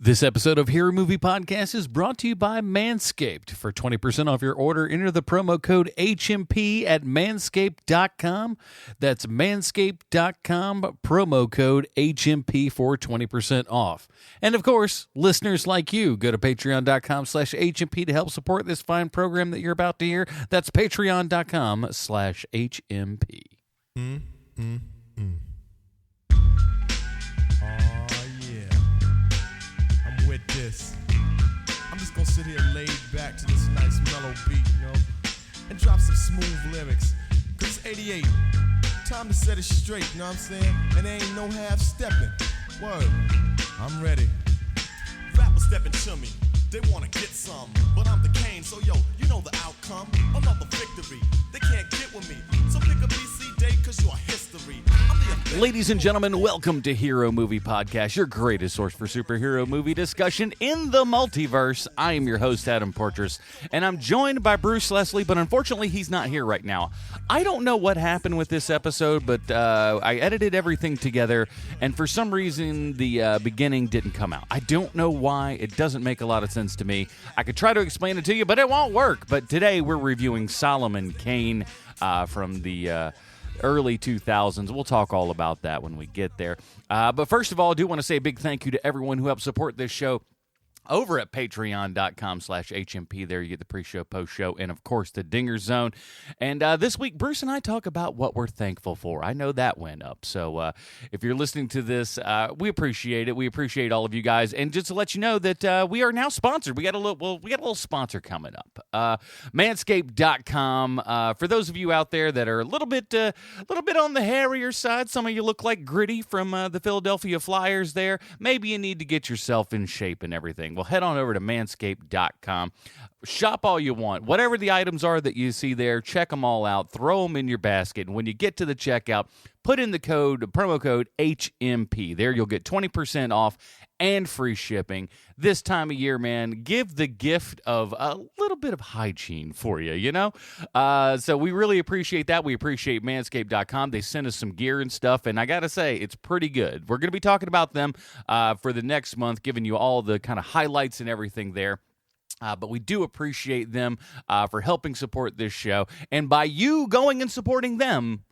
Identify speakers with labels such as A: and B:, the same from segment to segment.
A: This episode of Hero Movie Podcast is brought to you by Manscaped. For 20% off your order, enter the promo code HMP at manscaped.com. That's manscaped.com, promo code HMP for 20% off. And of course, listeners like you, go to patreon.com/HMP to help support this fine program that you're about to hear. That's patreon.com/HMP.
B: With this, I'm just gonna sit here laid back to this nice mellow beat, and drop some smooth lyrics. Cause it's 88, time to set it straight, you know what I'm saying? And there ain't no half stepping. Word, I'm ready. Rappers stepping to me, they wanna get some, but I'm the Kane, so yo, you know the outcome. Another victory, they can't get with me. So pick a BC date, cause you're history.
A: Ladies and gentlemen, welcome to Hero Movie Podcast, your greatest source for superhero movie discussion in the multiverse. I am your host, Adam Portress, and I'm joined by Bruce Leslie, but unfortunately, he's not here right now. I don't know what happened with this episode, but I edited everything together, and for some reason, the beginning didn't come out. I don't know why. It doesn't make a lot of sense to me. I could try to explain it to you, but it won't work. But today, we're reviewing Solomon Kane from the early 2000s. We'll talk all about that when we get there. But first of all, I do want to say a big thank you to everyone who helped support this show over at patreon.com/HMP. There you get the pre-show, post-show, and of course the Dinger Zone. And this week, Bruce and I talk about what we're thankful for. I know that went up. So if you're listening to this, we appreciate it. We appreciate all of you guys. And just to let you know that we are now sponsored. We got a little sponsor coming up. Manscaped.com. For those of you out there that are a little bit on the hairier side, some of you look like Gritty from the Philadelphia Flyers there. Maybe you need to get yourself in shape and everything. Well, head on over to manscaped.com. Shop all you want. Whatever the items are that you see there, check them all out. Throw them in your basket. And when you get to the checkout, put in the promo code HMP. There you'll get 20% off and free shipping. This time of year, man, give the gift of a little bit of hygiene for you, you know? So we really appreciate that. We appreciate manscaped.com. They sent us some gear and stuff, and I got to say, it's pretty good. We're going to be talking about them for the next month, giving you all the kind of highlights and everything there. But we do appreciate them for helping support this show. And by you going and supporting them,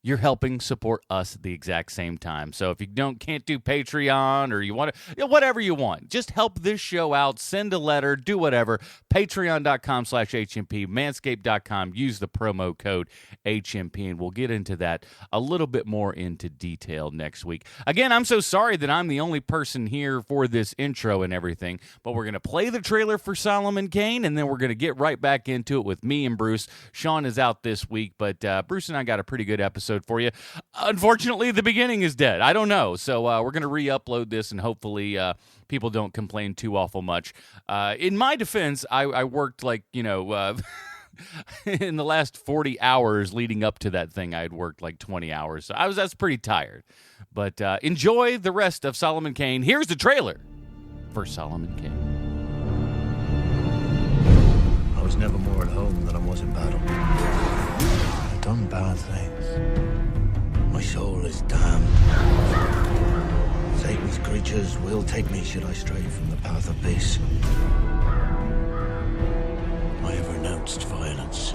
A: you're helping support us at the exact same time. So if you can't do Patreon or you want to, whatever you want, just help this show out, send a letter, do whatever. Patreon.com/HMP, Manscaped.com, use the promo code HMP, and we'll get into that a little bit more into detail next week. Again, I'm so sorry that I'm the only person here for this intro and everything, but we're going to play the trailer for Solomon Kane, and then we're going to get right back into it with me and Bruce. Sean is out this week, but Bruce and I got a pretty good episode for you. Unfortunately, the beginning is dead. I don't know. So we're going to re-upload this, and hopefully people don't complain too awful much. In my defense, I worked in the last 40 hours leading up to that thing, I had worked like 20 hours. So I was pretty tired. But enjoy the rest of Solomon Kane. Here's the trailer for Solomon Kane.
C: I was never more at home than I was in battle. I've done bad things. My soul is damned. Satan's creatures will take me should I stray from the path of peace. I have renounced violence.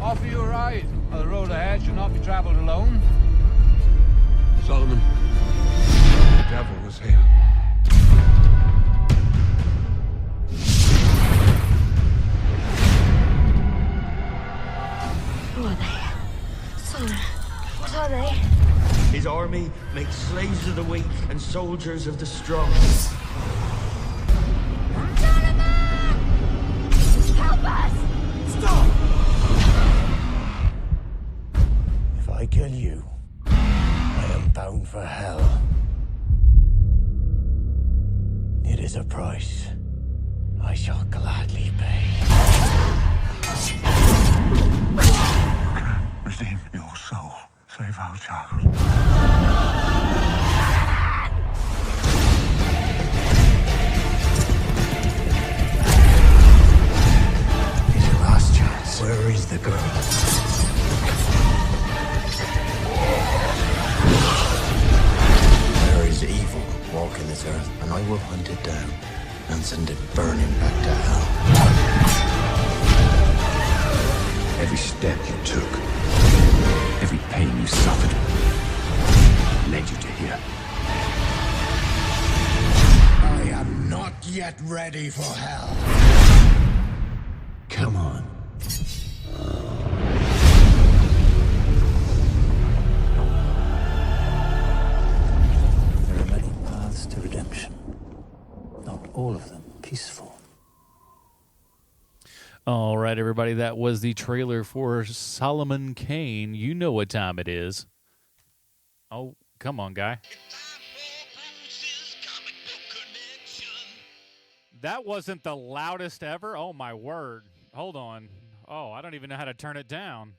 D: Offer you a ride. The road ahead should not be traveled alone.
E: Solomon, the devil was here.
F: Who are they? Solomon, what are they?
C: His army makes slaves of the weak and soldiers of the strong.
F: Solomon! Help us!
C: Stop! If I kill you, I am bound for hell. It is a price I shall gladly pay.
E: Redeem your soul. Save our child.
C: It's your last chance. Where is the girl? There is evil walking this earth, and I will hunted down and send it burning back to hell.
E: Every step you took, every pain you suffered, led you to here.
C: I am not yet ready for hell. Come on. There are many paths to redemption. Not all of them peaceful.
A: All right, everybody, that was the trailer for Solomon Kane. You know what time it is. Oh, come on, guy. That wasn't the loudest ever? Oh, my word. Hold on. Oh, I don't even know how to turn it down.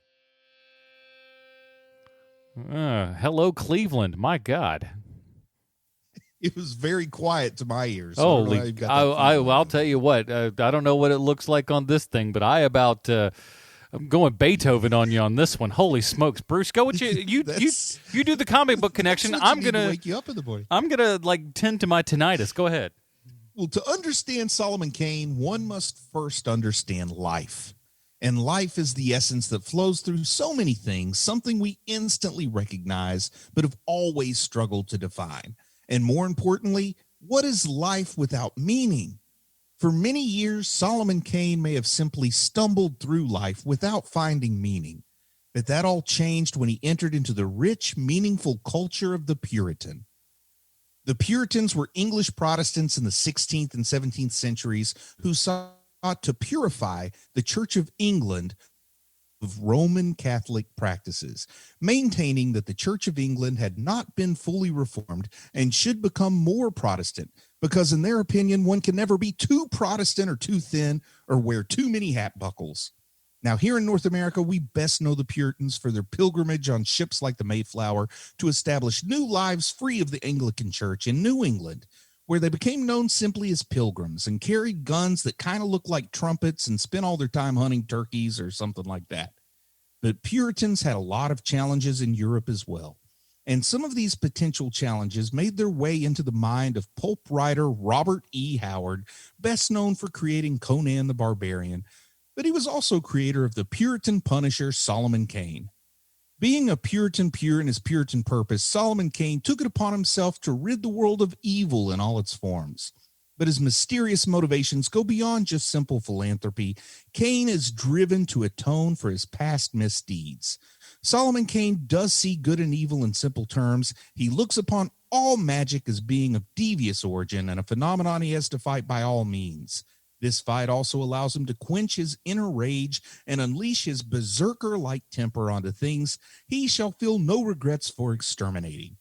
A: Hello, Cleveland. My God.
G: It was very quiet to my ears.
A: Holy, I'll tell you what. I don't know what it looks like on this thing, but I'm going Beethoven on you on this one. Holy smokes, Bruce, go with you. You do the comic book connection. I'm gonna
G: wake you up in the morning.
A: I'm gonna tend to my tinnitus. Go ahead.
G: Well, to understand Solomon Kane, one must first understand life. And life is the essence that flows through so many things, something we instantly recognize, but have always struggled to define. And more importantly, what is life without meaning? For many years, Solomon Kane may have simply stumbled through life without finding meaning. But that all changed when he entered into the rich, meaningful culture of the Puritan. The Puritans were English Protestants in the 16th and 17th centuries who sought to purify the Church of England of Roman Catholic practices, maintaining that the Church of England had not been fully reformed and should become more Protestant, because in their opinion, one can never be too Protestant or too thin or wear too many hat buckles. Now, here in North America, we best know the Puritans for their pilgrimage on ships like the Mayflower to establish new lives free of the Anglican Church in New England, where they became known simply as pilgrims and carried guns that kind of looked like trumpets and spent all their time hunting turkeys or something like that. But Puritans had a lot of challenges in Europe as well. And some of these potential challenges made their way into the mind of pulp writer Robert E. Howard, best known for creating Conan the Barbarian, but he was also creator of the Puritan Punisher Solomon Kane. Being a Puritan pure in his Puritan purpose, Solomon Kane took it upon himself to rid the world of evil in all its forms. But his mysterious motivations go beyond just simple philanthropy. Kane is driven to atone for his past misdeeds. Solomon Kane does see good and evil in simple terms. He looks upon all magic as being of devious origin and a phenomenon he has to fight by all means. This fight also allows him to quench his inner rage and unleash his berserker-like temper onto things he shall feel no regrets for exterminating.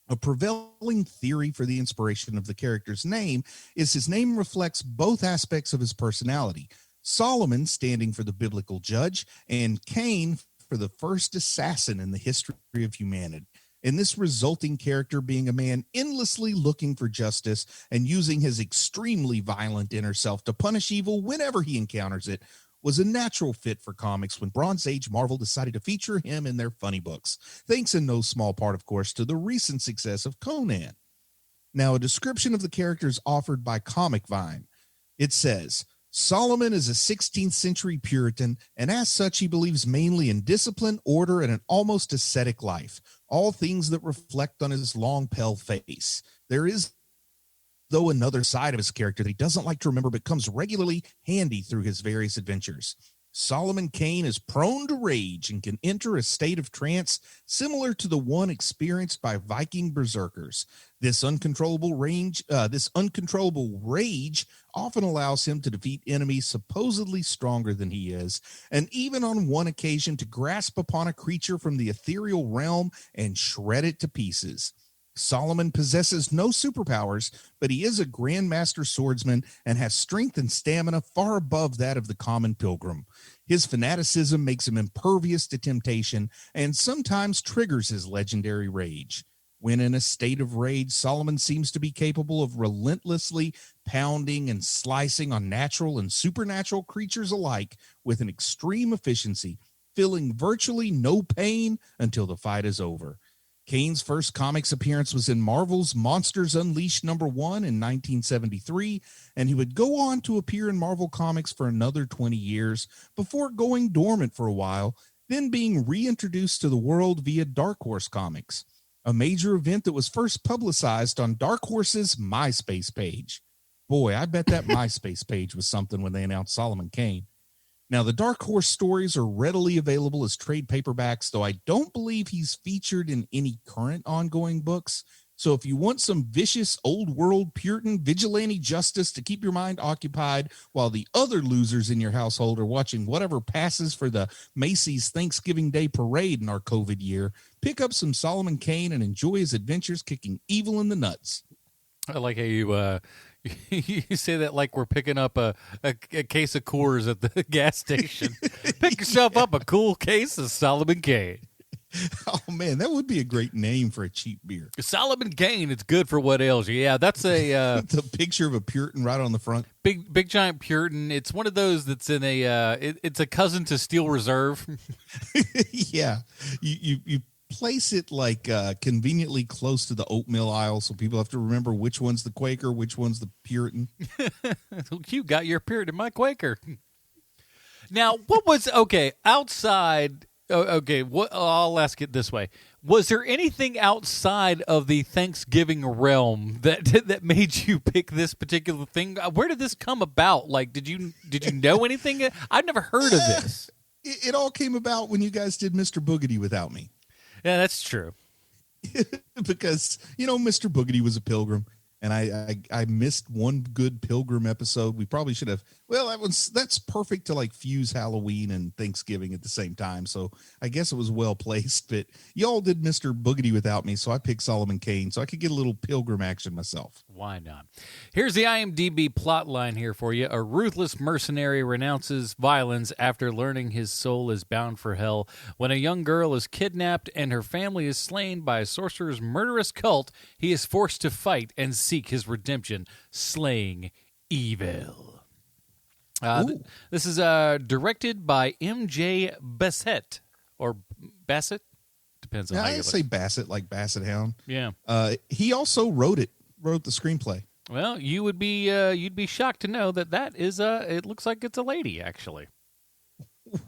G: A prevailing theory for the inspiration of the character's name is his name reflects both aspects of his personality, Solomon standing for the biblical judge and Kane for the first assassin in the history of humanity. And this resulting character being a man endlessly looking for justice and using his extremely violent inner self to punish evil whenever he encounters it was a natural fit for comics when Bronze Age Marvel decided to feature him in their funny books, thanks in no small part, of course, to the recent success of Conan. Now, a description of the character is offered by Comic Vine. It says, Solomon is a 16th century Puritan, and as such, he believes mainly in discipline, order, and an almost ascetic life, all things that reflect on his long, pale face. There is, though, another side of his character that he doesn't like to remember but comes regularly handy through his various adventures. Solomon Kane is prone to rage and can enter a state of trance similar to the one experienced by Viking berserkers. This uncontrollable rage often allows him to defeat enemies supposedly stronger than he is, and even on one occasion to grasp upon a creature from the ethereal realm and shred it to pieces. Solomon possesses no superpowers, but he is a grandmaster swordsman and has strength and stamina far above that of the common pilgrim. His fanaticism makes him impervious to temptation and sometimes triggers his legendary rage. When in a state of rage, Solomon seems to be capable of relentlessly pounding and slicing on natural and supernatural creatures alike with an extreme efficiency, feeling virtually no pain until the fight is over. Kane's first comics appearance was in Marvel's Monsters Unleashed #1 in 1973, and he would go on to appear in Marvel Comics for another 20 years before going dormant for a while, then being reintroduced to the world via Dark Horse Comics, a major event that was first publicized on Dark Horse's MySpace page. Boy, I bet that MySpace page was something when they announced Solomon Kane. Now, the Dark Horse stories are readily available as trade paperbacks, though I don't believe he's featured in any current ongoing books. So if you want some vicious old world Puritan vigilante justice to keep your mind occupied while the other losers in your household are watching whatever passes for the Macy's Thanksgiving Day parade in our COVID year, pick up some Solomon Kane and enjoy his adventures kicking evil in the nuts.
A: I like how you you say that like we're picking up a case of Coors at the gas station. Pick yourself up a cool case of Solomon Kane.
G: Oh, man, that would be a great name for a cheap beer.
A: Solomon Kane, it's good for what ails you. Yeah, that's a...
G: the picture of a Puritan right on the front.
A: Big giant Puritan. It's one of those that's in a... it's a cousin to Steel Reserve.
G: Yeah. You place it like conveniently close to the oatmeal aisle so people have to remember which one's the Quaker, which one's the Puritan.
A: You got your Puritan, my Quaker. Now, what was... Okay, outside... Okay, I'll ask it this way. Was there anything outside of the Thanksgiving realm that made you pick this particular thing? Where did this come about? Like, did you know anything? I've never heard of this.
G: It all came about when you guys did Mr. Boogedy without me.
A: Yeah, that's true.
G: Because, Mr. Boogedy was a pilgrim, and I missed one good Pilgrim episode. We probably should have. Well, that's perfect to like fuse Halloween and Thanksgiving at the same time. So I guess it was well placed. But y'all did Mr. Boogedy without me, so I picked Solomon Kane so I could get a little Pilgrim action myself.
A: Why not? Here's the IMDb plot line here for you. A ruthless mercenary renounces violence after learning his soul is bound for hell. When a young girl is kidnapped and her family is slain by a sorcerer's murderous cult, he is forced to fight and seek his redemption, slaying evil. This is directed by M.J. Bassett, or Bassett? Depends on how you
G: I say Bassett, like Basset Hound.
A: Yeah.
G: He also wrote the screenplay.
A: Well, you'd be shocked to know that is it looks like it's a lady, actually.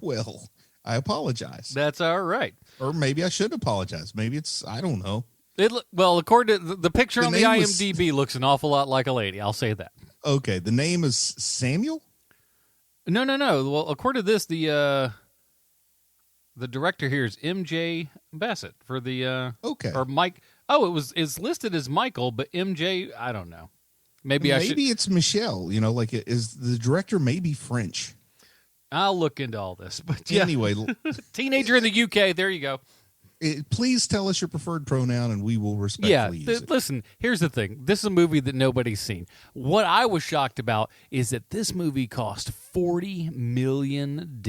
G: Well, I apologize.
A: That's all right.
G: Or maybe I should apologize. Maybe I don't know.
A: According to the picture on the IMDb, looks an awful lot like a lady. I'll say that.
G: Okay, the name is Samuel?
A: No. Well, according to this, the director here is M.J. Bassett for the
G: okay,
A: or Mike. Oh, it's listed as Michael, but M.J. I don't know. Maybe
G: it's Michelle. Like is the director maybe French?
A: I'll look into all this. But yeah.
G: Anyway,
A: teenager in the UK. There you go.
G: Please tell us your preferred pronoun, and we will respectfully use it.
A: Listen, here's the thing. This is a movie that nobody's seen. What I was shocked about is that this movie cost $40 million.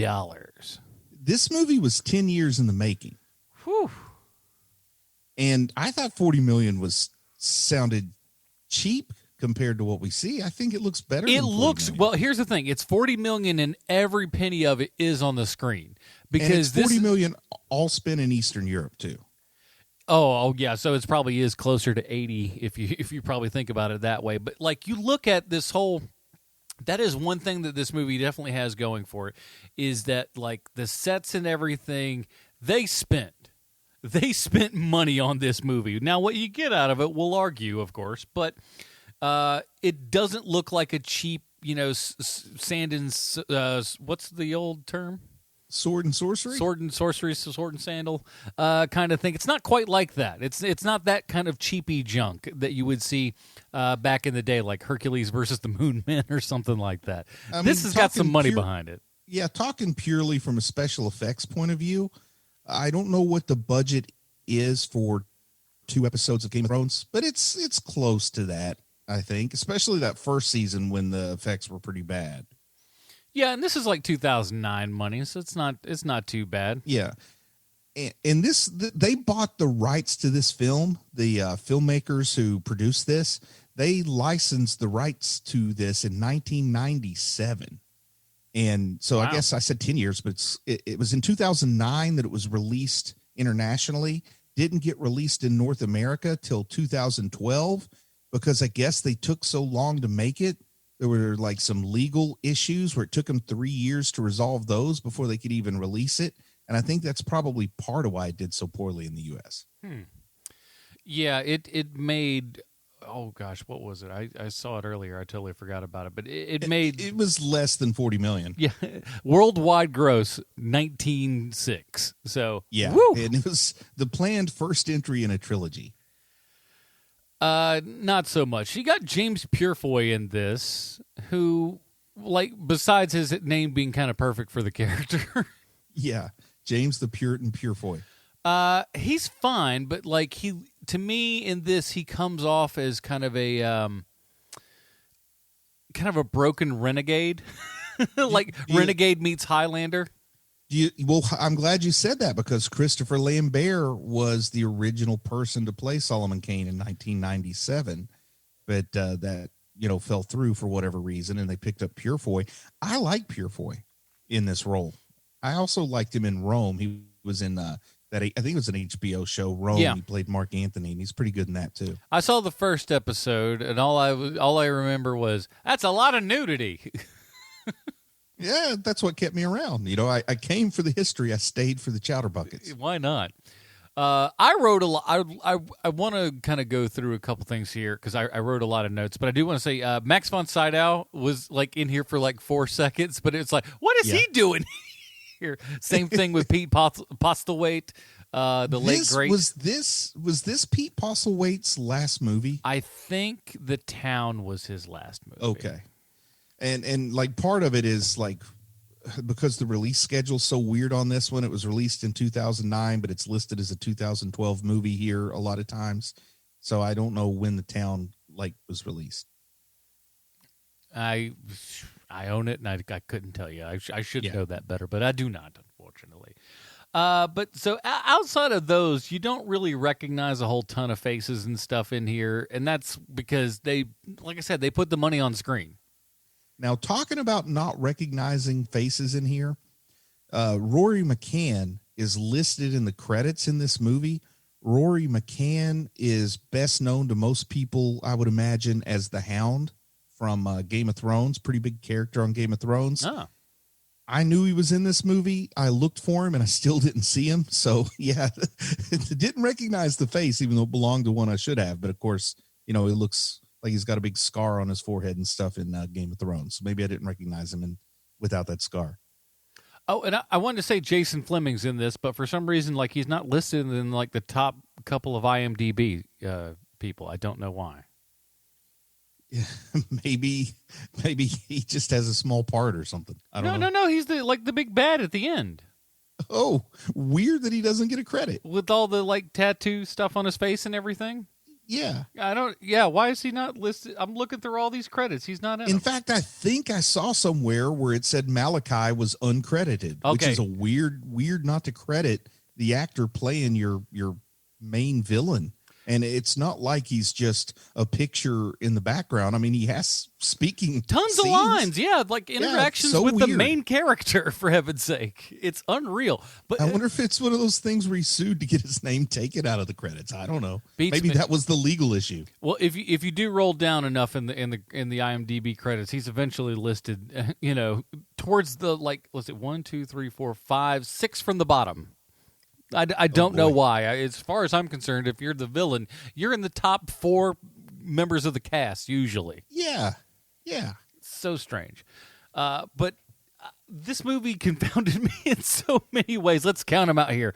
G: This movie was 10 years in the making.
A: Whew.
G: And I thought $40 million sounded cheap compared to what we see. I think it looks better.
A: It looks, well, here's the thing. It's $40 million, and every penny of it is on the screen. Because
G: and it's $40 million all spent in Eastern Europe too.
A: Oh yeah, so it probably is closer to 80 if you probably think about it that way. But like you look at this whole, that is one thing that this movie definitely has going for it, is that like the sets and everything they spent money on this movie. Now what you get out of it, we'll argue, of course, but it doesn't look like a cheap, sand and what's the old term?
G: Sword and sorcery?
A: Sword and sorcery, sword and sandal kind of thing. It's not quite like that. It's not that kind of cheapy junk that you would see back in the day, like Hercules versus the Moon Men or something like that. This has got some money behind it.
G: Yeah, talking purely from a special effects point of view, I don't know what the budget is for 2 episodes of Game of Thrones, but it's close to that, I think, especially that first season when the effects were pretty bad.
A: Yeah, and this is like 2009 money, so it's not too bad.
G: Yeah, and they bought the rights to this film. The filmmakers who produced this, they licensed the rights to this in 1997, and so wow. I guess I said 10 years, but it was in 2009 that it was released internationally, didn't get released in North America till 2012 because I guess they took so long to make it. There were like some legal issues where it took them 3 years to resolve those before they could even release it. And I think that's probably part of why it did so poorly in the U.S.
A: Yeah, it made, oh gosh, what was it? I saw it earlier. I totally forgot about it. But it made...
G: It was less than $40 million.
A: Yeah, worldwide gross, 19.6. So,
G: yeah,
A: woo!
G: And it was the planned first entry in a trilogy.
A: Not so much. You got James Purefoy in this, who, like, besides his name being kind of perfect for the character...
G: Yeah, James the Puritan Purefoy.
A: He's fine, but like to me in this, he comes off as kind of a broken renegade, like Renegade meets Highlander.
G: Well, I'm glad you said that because Christopher Lambert was the original person to play Solomon Kane in 1997, but that fell through for whatever reason, and they picked up Purefoy. I like Purefoy in this role. I also liked him in Rome. He was in I think it was an HBO show, Rome.
A: Yeah.
G: He played Mark Anthony, and he's pretty good in that too.
A: I saw the first episode, and all I remember was that's a lot of nudity.
G: Yeah, that's what kept me around. I came for the history. I stayed for the chowder buckets.
A: Why not? I wrote a lot. I want to kind of go through a couple things here because I wrote a lot of notes, but I do want to say Max von Sydow was like in here for like 4 seconds, but it's like, what is he doing here? Same thing with Pete Postlethwaite, the late great.
G: Was this Pete Postlethwaite's last movie?
A: I think The Town was his last movie.
G: Okay, and like part of it is like because the release schedule's so weird on this one. It was released in 2009, but it's listed as a 2012 movie here a lot of times. So I don't know when The Town was released.
A: I own it, and I couldn't tell you. I should know that better, but I do not, unfortunately. But so outside of those, you don't really recognize a whole ton of faces and stuff in here, and that's because they, like I said, they put the money on screen.
G: Now, talking about not recognizing faces in here, Rory McCann is listed in the credits in this movie. Rory McCann is best known to most people, I would imagine, as the Hound from Game of Thrones. Pretty big character on Game of Thrones.
A: Oh.
G: I knew he was in this movie. I looked for him, and I still didn't see him. So, yeah, didn't recognize the face, even though it belonged to one I should have. But, of course, it looks like he's got a big scar on his forehead and stuff in Game of Thrones. So maybe I didn't recognize him without that scar.
A: Oh, and I wanted to say Jason Fleming's in this, but for some reason, he's not listed in the top couple of IMDb people. I don't know why.
G: Yeah, maybe he just has a small part or something. I don't know.
A: No. He's the big bad at the end.
G: Oh, weird that he doesn't get a credit
A: with all the tattoo stuff on his face and everything.
G: Yeah.
A: Why is he not listed? I'm looking through all these credits. He's not in them.
G: fact, I think I saw somewhere where it said Malachi was uncredited, which is a weird not to credit the actor playing your main villain. And it's not like he's just a picture in the background. I mean, he has speaking
A: tons of lines. Yeah, interactions with the main character, for heaven's sake. It's unreal. But
G: I wonder if it's one of those things where he sued to get his name taken out of the credits. I don't know. Maybe that was the legal issue.
A: Well, if you do roll down enough in the IMDb credits, he's eventually listed, towards the was it 1, 2, 3, 4, 5, 6 from the bottom. I don't know why. As far as I'm concerned, if you're the villain, you're in the top 4 members of the cast usually.
G: Yeah.
A: So strange. But this movie confounded me in so many ways. Let's count them out here.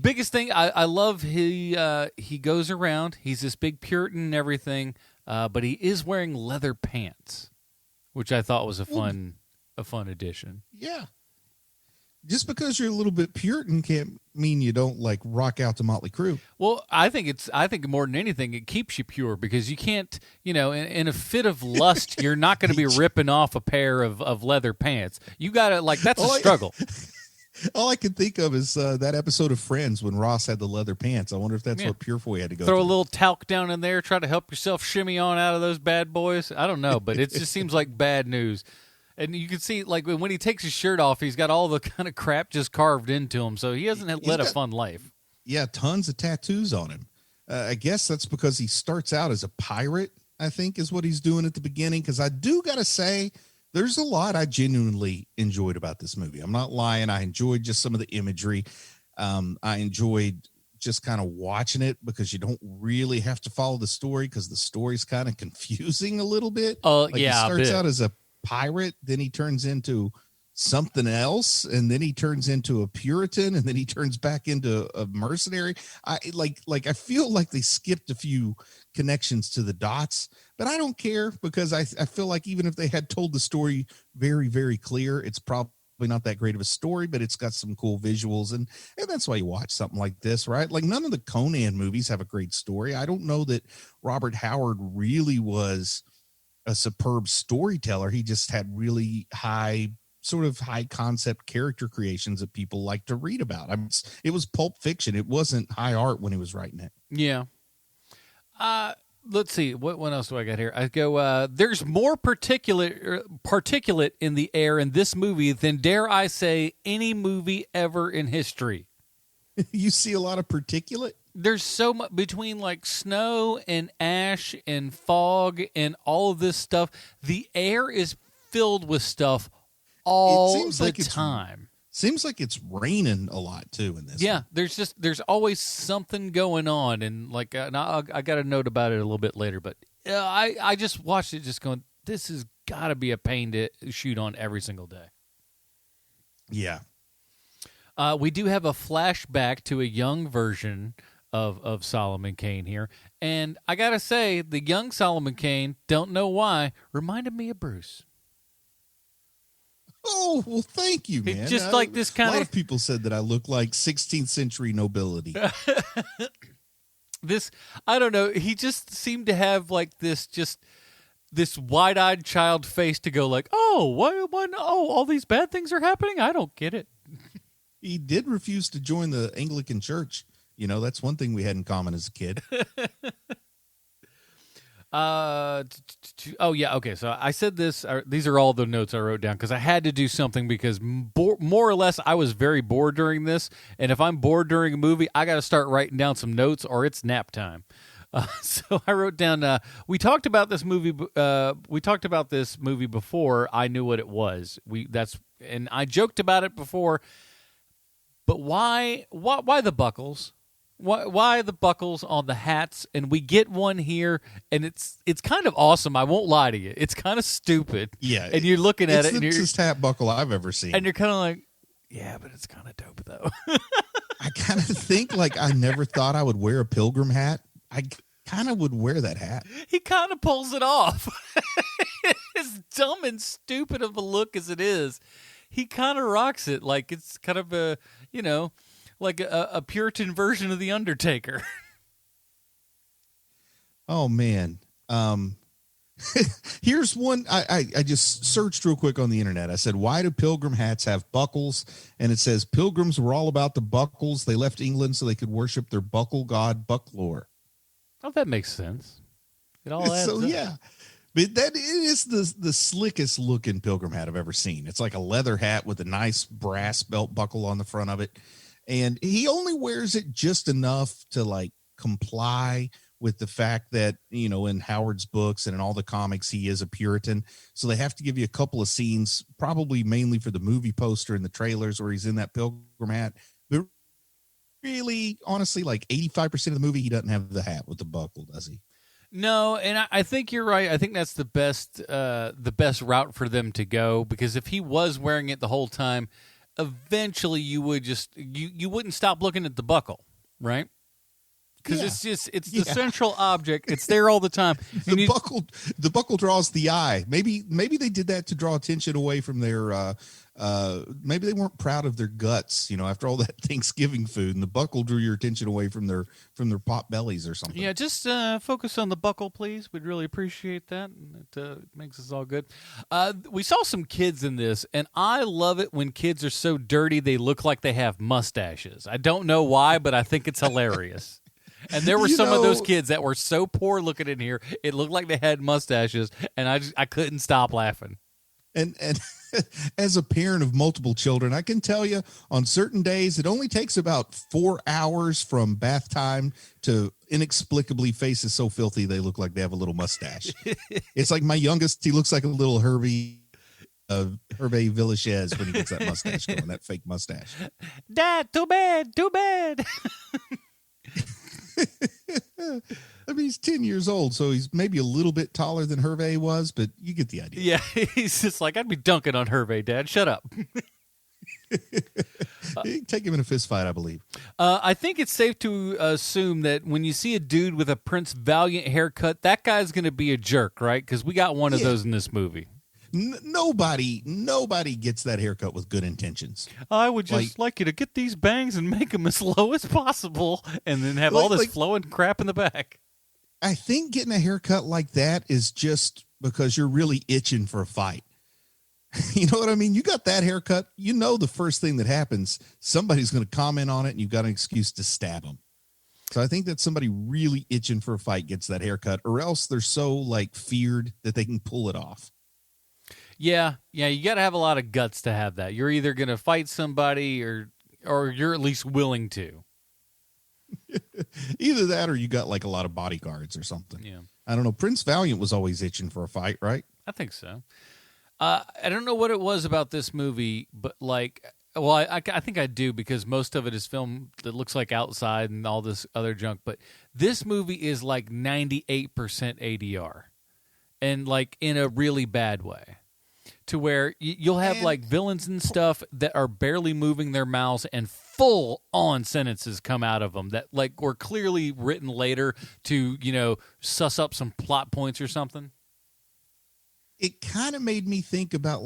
A: Biggest thing, I love he goes around. He's this big Puritan and everything, but he is wearing leather pants, which I thought was a fun addition.
G: Yeah. Just because you're a little bit Puritan can't mean you don't rock out to Motley Crue.
A: Well, I think more than anything, it keeps you pure because you can't, in a fit of lust, you're not going to be ripping off a pair of leather pants. You got to that's a struggle.
G: All I can think of is that episode of Friends when Ross had the leather pants. I wonder if that's what Purefoy had to go
A: throw
G: through.
A: A little talc down in there, try to help yourself shimmy on out of those bad boys. I don't know, but it just seems like bad news. And you can see, when he takes his shirt off, he's got all the kind of crap just carved into him, so he hasn't led a fun life.
G: Yeah, tons of tattoos on him. I guess that's because he starts out as a pirate, I think is what he's doing at the beginning. Because I do got to say, there's a lot I genuinely enjoyed about this movie. I'm not lying. I enjoyed just some of the imagery. I enjoyed just kind of watching it because you don't really have to follow the story because the story's kind of confusing a little bit.
A: Yeah,
G: he starts out as a pirate, then he turns into something else, and then he turns into a Puritan, and then he turns back into a mercenary. I feel like they skipped a few connections to the dots, but I don't care because I feel like even if they had told the story very, very clear, it's probably not that great of a story, but it's got some cool visuals, and that's why you watch something like this, right? Like none of the Conan movies have a great story. I don't know that Robert Howard really was a superb storyteller. He just had really high concept character creations that people like to read about. It was Pulp Fiction. It wasn't high art when he was writing it.
A: Yeah. Let's see. What else do I got here? I go, there's more particulate in the air in this movie than, dare I say, any movie ever in history.
G: You see a lot of particulate?
A: There's so much between like snow and ash and fog and all of this stuff. The air is filled with stuff all the time.
G: Seems like it's raining a lot too in this.
A: Yeah, there's always something going on, and like I got a note about it a little bit later, but I just watched it, just going, this has got to be a pain to shoot on every single day.
G: Yeah.
A: We do have a flashback to a young version of Solomon Kane here, and I gotta say, the young Solomon Kane, don't know why, reminded me of Bruce.
G: Oh, well, thank you, man.
A: Just like this kind
G: of... A lot of people said that I look like 16th century nobility.
A: I don't know, he just seemed to have like this wide-eyed child face to go like, oh, what, all these bad things are happening? I don't get it.
G: He did refuse to join the Anglican Church. You know, that's one thing we had in common as a kid.
A: Oh yeah, okay. So I said this. These are all the notes I wrote down because I had to do something because more or less I was very bored during this, and if I'm bored during a movie, I got to start writing down some notes or it's nap time. So I wrote down. We talked about this movie. We talked about this movie before I knew what it was. And I joked about it before. But why the buckles? Why the buckles on the hats? And we get one here, and it's kind of awesome. I won't lie to you. It's kind of stupid.
G: Yeah.
A: And you're looking at it, and
G: it's the cutest hat buckle I've ever seen.
A: And you're kind of like, yeah, but it's kind of dope, though.
G: I kind of think like I never thought I would wear a Pilgrim hat. I kind of would wear that hat.
A: He kind of pulls it off. As dumb and stupid of a look as it is, he kind of rocks it like it's kind of a, like a Puritan version of The Undertaker.
G: Oh, man. Here's one. I just searched real quick on the internet. I said, why do Pilgrim hats have buckles? And it says, Pilgrims were all about the buckles. They left England so they could worship their buckle god, Bucklore.
A: Oh, that makes sense. It all adds up.
G: Yeah. But that is the slickest looking Pilgrim hat I've ever seen. It's like a leather hat with a nice brass belt buckle on the front of it. And he only wears it just enough to like comply with the fact that, in Howard's books and in all the comics, he is a Puritan. So they have to give you a couple of scenes, probably mainly for the movie poster and the trailers where he's in that Pilgrim hat. But really, honestly, like 85% of the movie, he doesn't have the hat with the buckle, does he?
A: No, and I think you're right. I think that's the best route for them to go, because if he was wearing it the whole time, eventually you would you wouldn't stop looking at the buckle, right? Because it's the central object. It's there all the time.
G: The buckle draws the eye. Maybe they did that to draw attention away from their. Maybe they weren't proud of their guts, after all that Thanksgiving food, and the buckle drew your attention away from their pot bellies or something.
A: Yeah, just focus on the buckle, please. We'd really appreciate that. It makes us all good. We saw some kids in this, and I love it when kids are so dirty they look like they have mustaches. I don't know why, but I think it's hilarious. And there were some of those kids that were so poor looking in here, it looked like they had mustaches, and I couldn't stop laughing.
G: And as a parent of multiple children, I can tell you on certain days, it only takes about 4 hours from bath time to inexplicably faces so filthy they look like they have a little mustache. It's like my youngest, he looks like a little Hervé Villachez when he gets that mustache going, that fake mustache.
A: Dad, too bad, too bad.
G: I mean, he's 10 years old, so he's maybe a little bit taller than Hervé was, but you get the idea.
A: Yeah, he's just like, I'd be dunking on Hervé, Dad. Shut up.
G: Take him in a fist fight, I believe.
A: I think it's safe to assume that when you see a dude with a Prince Valiant haircut, that guy's going to be a jerk, right? Because we got one of those in this movie.
G: Nobody gets that haircut with good intentions.
A: I would just like you to get these bangs and make them as low as possible, and then have all this flowing crap in the back.
G: I think getting a haircut like that is just because you're really itching for a fight. You know what I mean? You got that haircut, you know the first thing that happens, somebody's going to comment on it, and you've got an excuse to stab them. So I think that somebody really itching for a fight gets that haircut, or else they're so feared that they can pull it off.
A: Yeah, you got to have a lot of guts to have that. You're either going to fight somebody or you're at least willing to.
G: Either that or you got a lot of bodyguards or something.
A: Yeah.
G: I don't know. Prince Valiant was always itching for a fight, right?
A: I think so. I don't know what it was about this movie, but I think I do, because most of it is film that looks like outside and all this other junk. But this movie is 98% ADR, and in a really bad way. To where you'll have villains and stuff that are barely moving their mouths, and full-on sentences come out of them that were clearly written later to suss up some plot points or something.
G: It kind of made me think about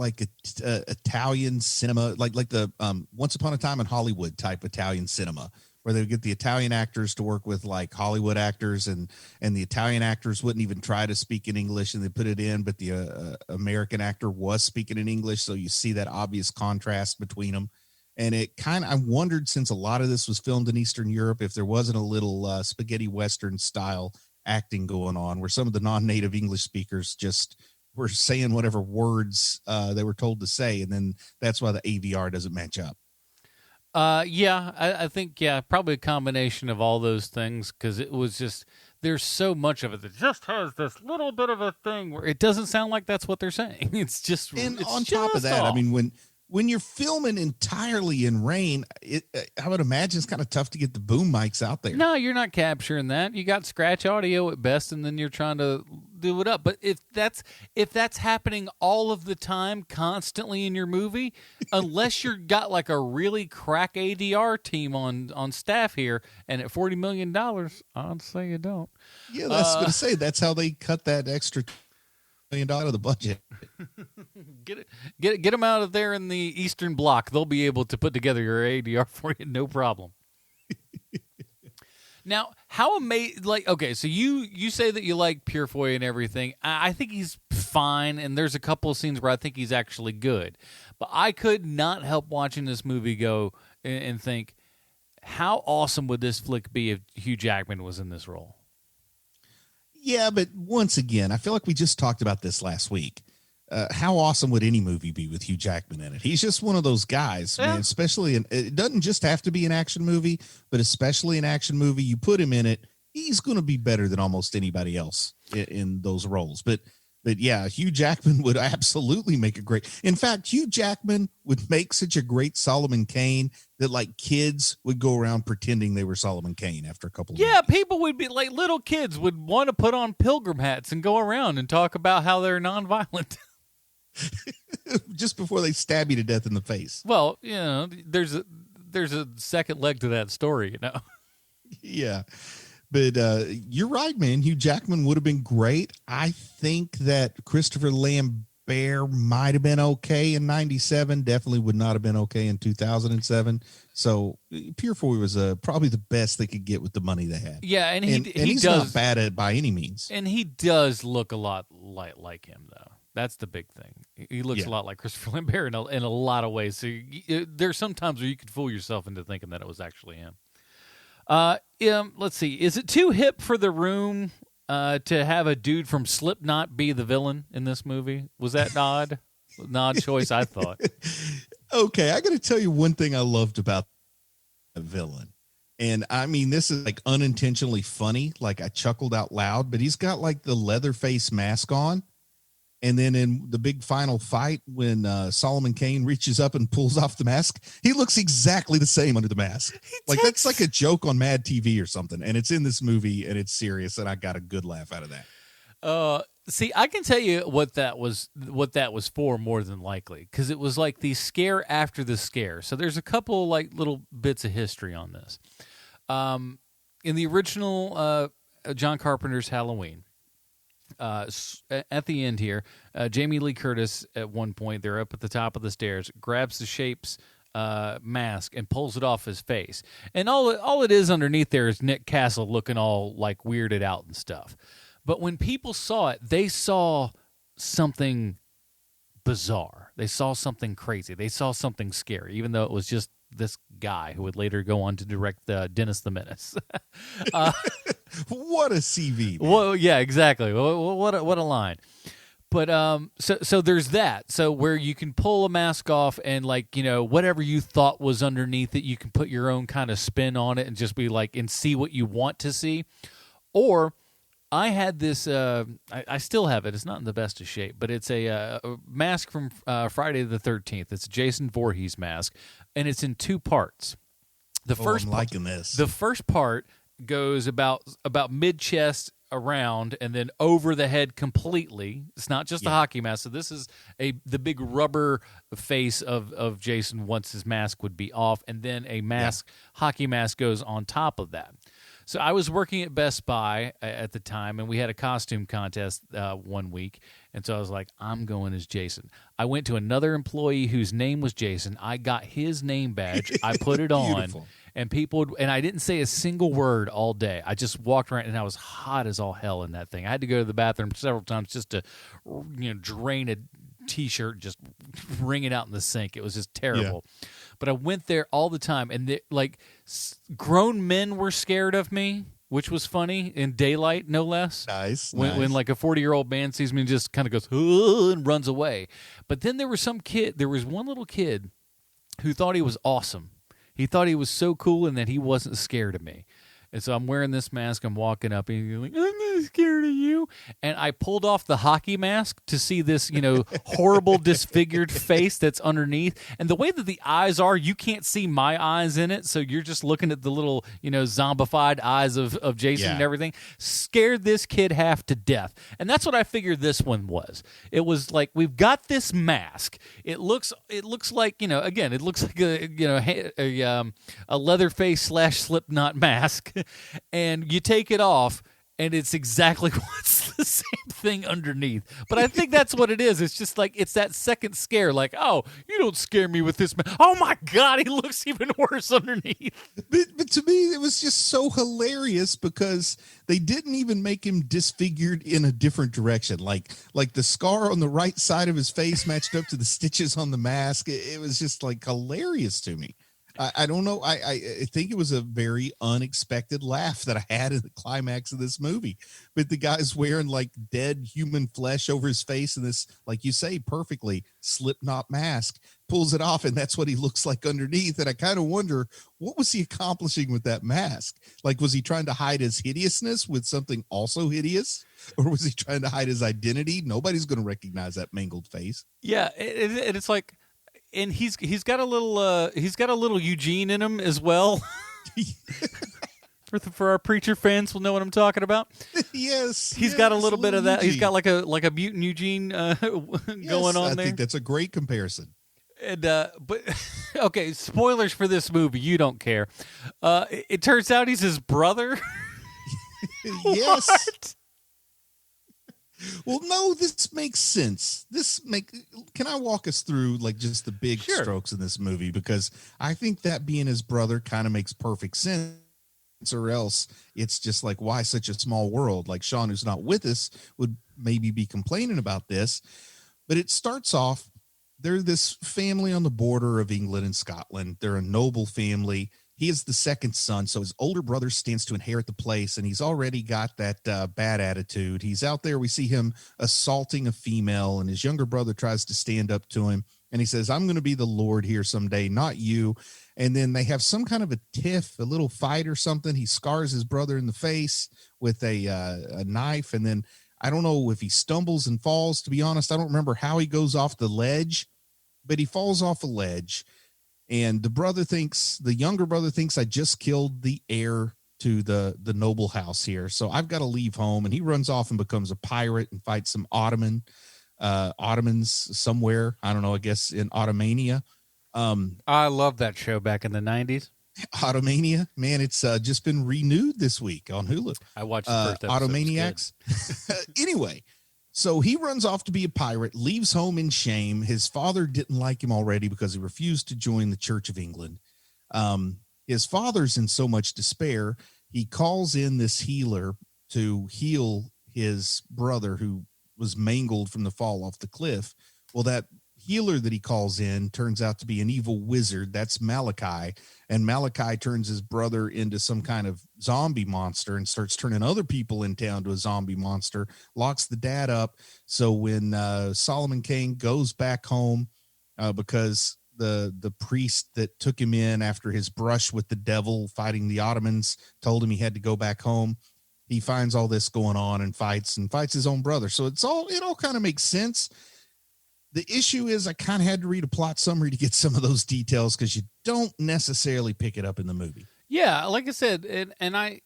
G: Italian cinema, like the Once Upon a Time in Hollywood type Italian cinema, where they would get the Italian actors to work with Hollywood actors, and the Italian actors wouldn't even try to speak in English, and they put it in, but the American actor was speaking in English. So you see that obvious contrast between them. And I wondered, since a lot of this was filmed in Eastern Europe, if there wasn't a little spaghetti Western style acting going on, where some of the non-native English speakers just were saying whatever words they were told to say. And then that's why the AVR doesn't match up.
A: I think, probably a combination of all those things, because it was just, there's so much of it that just has this little bit of a thing where it doesn't sound like that's what they're saying. It's just,
G: and
A: it's
G: on
A: just
G: top of that,
A: off.
G: I mean, when you're filming entirely in rain, I would imagine it's kind of tough to get the boom mics out there.
A: No, you're not capturing that. You got scratch audio at best, and then you're trying to do it up. But if that's happening all of the time, constantly in your movie, unless you're got a really crack ADR team on staff here, and at $40 million, I'd say you don't.
G: Yeah, that's going to say that's how they cut that extra $1 million of the budget.
A: Get them out of there in the Eastern Bloc. They'll be able to put together your ADR for you, no problem. Now, how amazing! Okay, so you say that you like Purefoy and everything. I think he's fine, and there's a couple of scenes where I think he's actually good. But I could not help watching this movie go and think, how awesome would this flick be if Hugh Jackman was in this role? Yeah,
G: but once again, I feel like we just talked about this last week. How awesome would any movie be with Hugh Jackman in it? He's just one of those guys, man, especially it doesn't just have to be an action movie, but especially an action movie, you put him in it, he's going to be better than almost anybody else in those roles. But yeah, Hugh Jackman would absolutely make a great, in fact, Hugh Jackman would make such a great Solomon Kane that kids would go around pretending they were Solomon Kane after a couple of movies.
A: People would be little kids would want to put on Pilgrim hats and go around and talk about how they're nonviolent.
G: Just before they stab you to death in the face.
A: Well, there's a second leg to that story,
G: Yeah. But you're right, man. Hugh Jackman would have been great. I think that Christopher Lambert might have been okay in 97. Definitely would not have been okay in 2007. So Purefoy was probably the best they could get with the money they had.
A: Yeah, and
G: he's not bad at it by any means.
A: And he does look a lot like him, though. That's the big thing. He looks a lot like Christopher Lambert in a lot of ways. So there's some times where you could fool yourself into thinking that it was actually him. Let's see. Is it too hip for The Room to have a dude from Slipknot be the villain in this movie? Was that odd? An odd choice, I thought.
G: Okay, I got to tell you one thing I loved about the villain. And I mean, this is like unintentionally funny. Like I chuckled out loud, but he's got like the leather face mask on. And then in the big final fight, when Solomon Kane reaches up and pulls off the mask, he looks exactly the same under the mask. Like that's like a joke on Mad TV or something. And it's in this movie and it's serious. And I got a good laugh out of that.
A: See, I can tell you what that was for more than likely, because it was like the scare after the scare. So there's a couple like little bits of history on this. In the original John Carpenter's Halloween, at the end here, Jamie Lee Curtis at one point, they're up at the top of the stairs, grabs the Shape's mask and pulls it off his face. And all it is underneath there is Nick Castle looking all like weirded out and stuff. But when people saw it, they saw something bizarre. They saw something crazy. They saw something scary, even though it was just this guy who would later go on to direct Dennis the Menace.
G: What a CV. Man.
A: Well, yeah, exactly. What a line. But so there's that. So where you can pull a mask off and like, you know, whatever you thought was underneath it, you can put your own kind of spin on it and just be like and see what you want to see. Or I had this, I still have it. It's not in the best of shape, but it's a mask from Friday the 13th. It's a Jason Voorhees mask, and it's in two parts.
G: I'm liking this.
A: The first part goes about mid-chest around and then over the head completely. It's not just a hockey mask. So this is the big rubber face of Jason once his mask would be off, and then a hockey mask goes on top of that. So I was working at Best Buy at the time, and we had a costume contest 1 week, and so I was like, I'm going as Jason. I went to another employee whose name was Jason. I got his name badge. I put it on, and and I didn't say a single word all day. I just walked around, and I was hot as all hell in that thing. I had to go to the bathroom several times just to, drain a T-shirt, just wring it out in the sink. It was just terrible. Yeah. But I went there all the time, and grown men were scared of me, which was funny, in daylight, no less.
G: Nice.
A: When like a 40-year-old man sees me and just kind of goes, and runs away. But then there was one little kid who thought he was awesome. He thought he was so cool and that he wasn't scared of me. And so I'm wearing this mask, I'm walking up, and he's like, I'm not scared of you. And I pulled off the hockey mask to see this, horrible disfigured face that's underneath. And the way that the eyes are, you can't see my eyes in it, so you're just looking at the little, zombified eyes of Jason and everything. Scared this kid half to death. And that's what I figured this one was. It was like, we've got this mask. It looks like, again, it looks like a Leatherface / Slipknot mask. And you take it off, and it's exactly what's the same thing underneath. But I think that's what it is. It's just like, it's that second scare, like, oh, you don't scare me with this man. Oh, my God, he looks even worse underneath.
G: But to me, it was just so hilarious because they didn't even make him disfigured in a different direction. Like the scar on the right side of his face matched up to the stitches on the mask. It was just like hilarious to me. I don't know. I think it was a very unexpected laugh that I had in the climax of this movie. But the guy's wearing like dead human flesh over his face and this, like you say, perfectly Slipknot mask, pulls it off, and that's what he looks like underneath. And I kind of wonder, what was he accomplishing with that mask? Like, was he trying to hide his hideousness with something also hideous? Or was he trying to hide his identity? Nobody's going to recognize that mangled face.
A: Yeah, it's like... And he's got a little Eugene in him as well. For our preacher fans, will know what I'm talking about.
G: Yes,
A: he's got a little bit of that. Eugene. He's got like a mutant Eugene going on there.
G: I think that's a great comparison.
A: And but okay, spoilers for this movie. You don't care. It turns out he's his brother.
G: Yes.
A: What?
G: Well, no, this makes sense. Can I walk us through like just the big strokes in this movie? Because I think that being his brother kind of makes perfect sense, or else it's just like, why such a small world? Like Sean, who's not with us, would maybe be complaining about this. But it starts off, they're this family on the border of England and Scotland. They're a noble family. he is the second son, so his older brother stands to inherit the place, and he's already got that bad attitude. He's out there. We see him assaulting a female, and his younger brother tries to stand up to him, and he says, I'm going to be the Lord here someday, not you. And then they have some kind of a tiff, a little fight or something. He scars his brother in the face with a knife, and then I don't know if he stumbles and falls. To be honest, I don't remember how he goes off the ledge, but he falls off a ledge. And the younger brother thinks I just killed the heir to the noble house here. So I've got to leave home. And he runs off and becomes a pirate and fights some Ottomans somewhere. I don't know, I guess in Ottomania.
H: I love that show back in the 90s.
G: Ottomania, man, it's just been renewed this week on Hulu.
H: I watched the first episode.
G: Automaniacs. Anyway, so he runs off to be a pirate, leaves home in shame. His father didn't like him already because he refused to join the Church of England. His father's in so much despair, he calls in this healer to heal his brother who was mangled from the fall off the cliff. Well, that healer that he calls in turns out to be an evil wizard. That's Malachi. And Malachi turns his brother into some kind of zombie monster and starts turning other people in town to a zombie monster, locks the dad up. So when Solomon Kane goes back home, because the priest that took him in after his brush with the devil fighting the Ottomans told him he had to go back home, he finds all this going on and fights his own brother. So it all kind of makes sense. The issue is I kind of had to read a plot summary to get some of those details because you don't necessarily pick it up in the movie.
H: Yeah, like I said, and I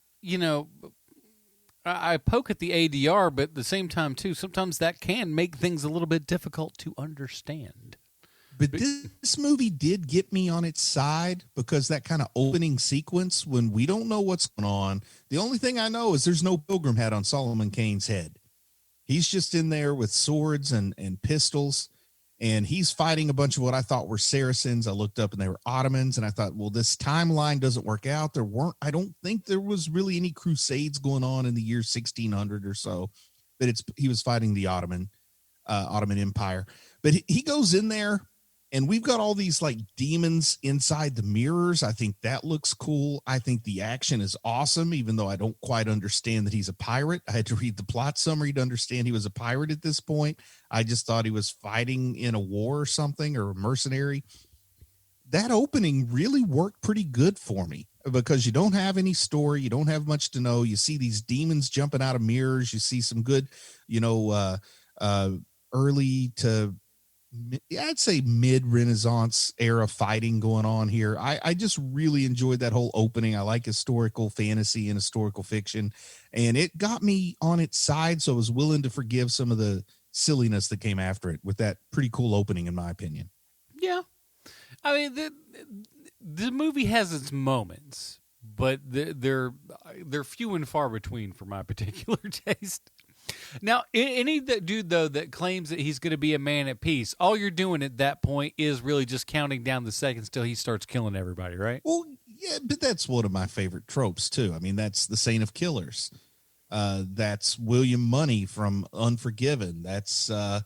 H: poke at the ADR, but at the same time, too, sometimes that can make things a little bit difficult to understand.
G: But this movie did get me on its side because that kind of opening sequence when we don't know what's going on, the only thing I know is there's no pilgrim hat on Solomon Kane's head. He's just in there with swords and pistols. And he's fighting a bunch of what I thought were Saracens. I looked up and they were Ottomans. And I thought, well, this timeline doesn't work out. I don't think there was really any crusades going on in the year 1600 or so, but he was fighting the Ottoman Empire. But he goes in there and we've got all these like demons inside the mirrors. I think that looks cool. I think the action is awesome, even though I don't quite understand that he's a pirate. I had to read the plot summary to understand he was a pirate at this point. I just thought he was fighting in a war or something or a mercenary. That opening really worked pretty good for me because you don't have any story. You don't have much to know. You see these demons jumping out of mirrors. You see some good, early to, I'd say mid-Renaissance era fighting going on here. I just really enjoyed that whole opening. I like historical fantasy and historical fiction, and it got me on its side, so I was willing to forgive some of the silliness that came after it with that pretty cool opening, in my opinion.
H: Yeah. I mean, the movie has its moments, but they're few and far between for my particular taste. Now, any dude, though, that claims that he's going to be a man at peace, all you're doing at that point is really just counting down the seconds till he starts killing everybody, right?
G: Well, yeah, but that's one of my favorite tropes, too. I mean, that's the Saint of Killers. That's William Money from Unforgiven. That's, I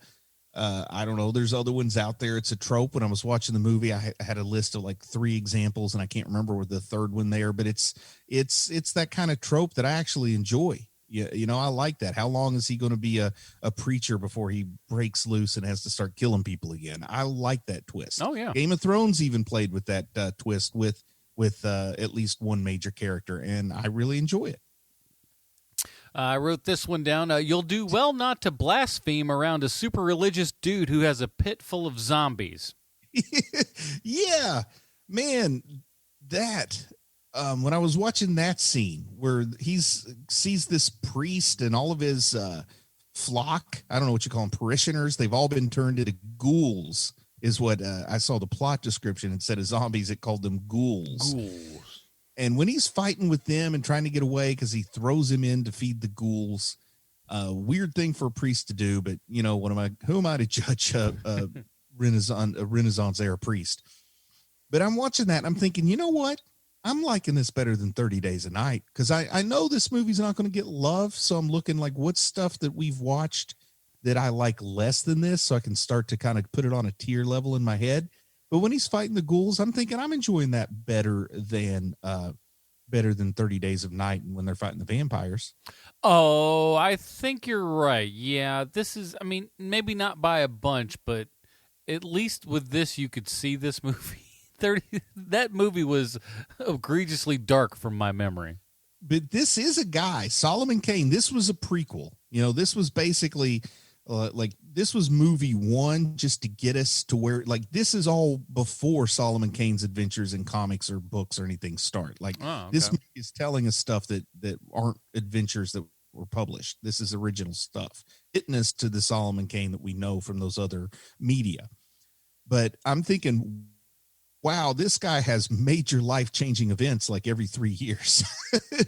G: don't know, there's other ones out there. It's a trope. When I was watching the movie, I had a list of like 3 examples, and I can't remember with the third one there, but it's that kind of trope that I actually enjoy. Yeah, I like that. How long is he going to be a preacher before he breaks loose and has to start killing people again? I like that twist.
H: Oh, yeah.
G: Game of Thrones even played with that twist with at least one major character, and I really enjoy it.
H: I wrote this one down. You'll do well not to blaspheme around a super religious dude who has a pit full of zombies.
G: Yeah, man, that... when I was watching that scene where he sees this priest and all of his flock, I don't know what you call them, parishioners, they've all been turned into ghouls, is what I saw the plot description. Instead of zombies, it called them ghouls. And when he's fighting with them and trying to get away because he throws him in to feed the ghouls, weird thing for a priest to do, but who am I to judge a Renaissance era priest? But I'm watching that and I'm thinking, you know what? I'm liking this better than 30 Days a Night because I know this movie's not going to get love. So I'm looking like what's stuff that we've watched that I like less than this so I can start to kind of put it on a tier level in my head. But when he's fighting the ghouls, I'm thinking I'm enjoying that better than 30 Days of Night and when they're fighting the vampires.
H: Oh, I think you're right. Yeah, this is, I mean, maybe not by a bunch, but at least with this, you could see this movie. That movie was egregiously dark from my memory.
G: But this is a guy, Solomon Kane. This was a prequel. This was basically this was movie one just to get us to where, like, this is all before Solomon Kane's adventures in comics or books or anything start. Like, This movie is telling us stuff that aren't adventures that were published. This is original stuff, getting us to the Solomon Kane that we know from those other media. But I'm thinking, wow, this guy has major life-changing events like every 3 years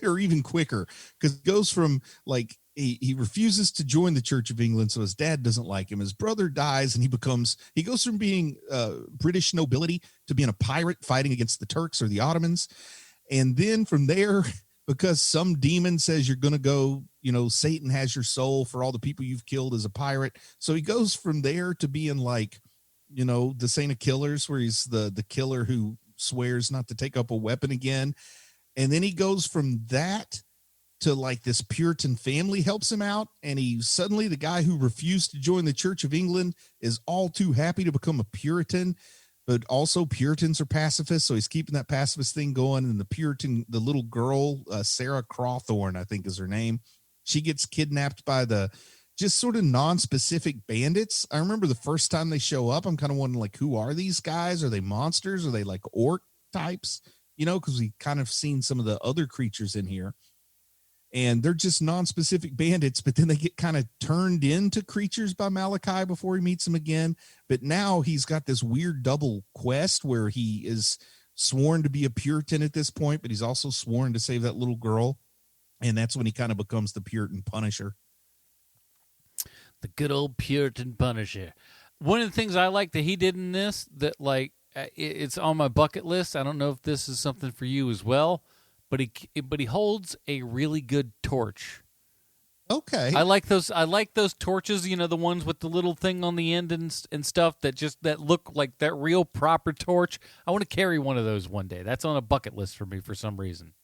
G: or even quicker, because it goes from like he refuses to join the Church of England, so his dad doesn't like him. His brother dies, and he goes from being British nobility to being a pirate fighting against the Turks or the Ottomans. And then from there, because some demon says you're going to go, Satan has your soul for all the people you've killed as a pirate. So he goes from there to being like, the Saint of Killers, where he's the killer who swears not to take up a weapon again. And then he goes from that to like this Puritan family helps him out. And he suddenly, the guy who refused to join the Church of England is all too happy to become a Puritan, but also Puritans are pacifists. So he's keeping that pacifist thing going. And the little girl, Sarah Crawthorne, I think is her name. She gets kidnapped by the just sort of non-specific bandits. I remember the first time they show up, I'm kind of wondering, like, who are these guys? Are they monsters? Are they like orc types? Because we kind of seen some of the other creatures in here. And they're just non-specific bandits, but then they get kind of turned into creatures by Malachi before he meets them again. But now he's got this weird double quest where he is sworn to be a Puritan at this point, but he's also sworn to save that little girl. And that's when he kind of becomes the Puritan Punisher.
H: The good old Puritan Punisher. One of the things I like that he did in this, that like it's on my bucket list. I don't know if this is something for you as well, but he holds a really good torch.
G: Okay.
H: I like those torches, the ones with the little thing on the end and stuff that look like that real proper torch. I want to carry one of those one day. That's on a bucket list for me for some reason.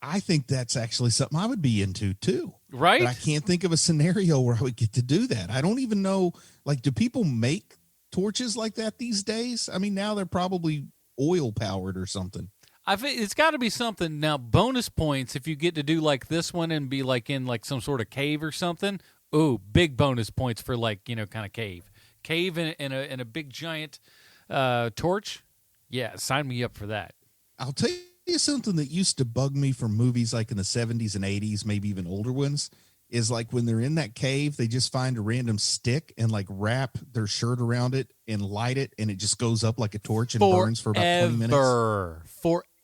G: I think that's actually something I would be into too.
H: Right?
G: But I can't think of a scenario where I would get to do that. I don't even know, like, do people make torches like that these days? I mean, now they're probably oil powered or something.
H: I think it's got to be something. Now, bonus points if you get to do like this one and be like in like some sort of cave or something. Ooh, big bonus points for like, kind of cave in a big giant torch. Yeah, sign me up for that.
G: I'll tell you something that used to bug me from movies like in the 70s and 80s, maybe even older ones, is like when they're in that cave, they just find a random stick and like wrap their shirt around it and light it, and it just goes up like a torch and burns for about 20 minutes.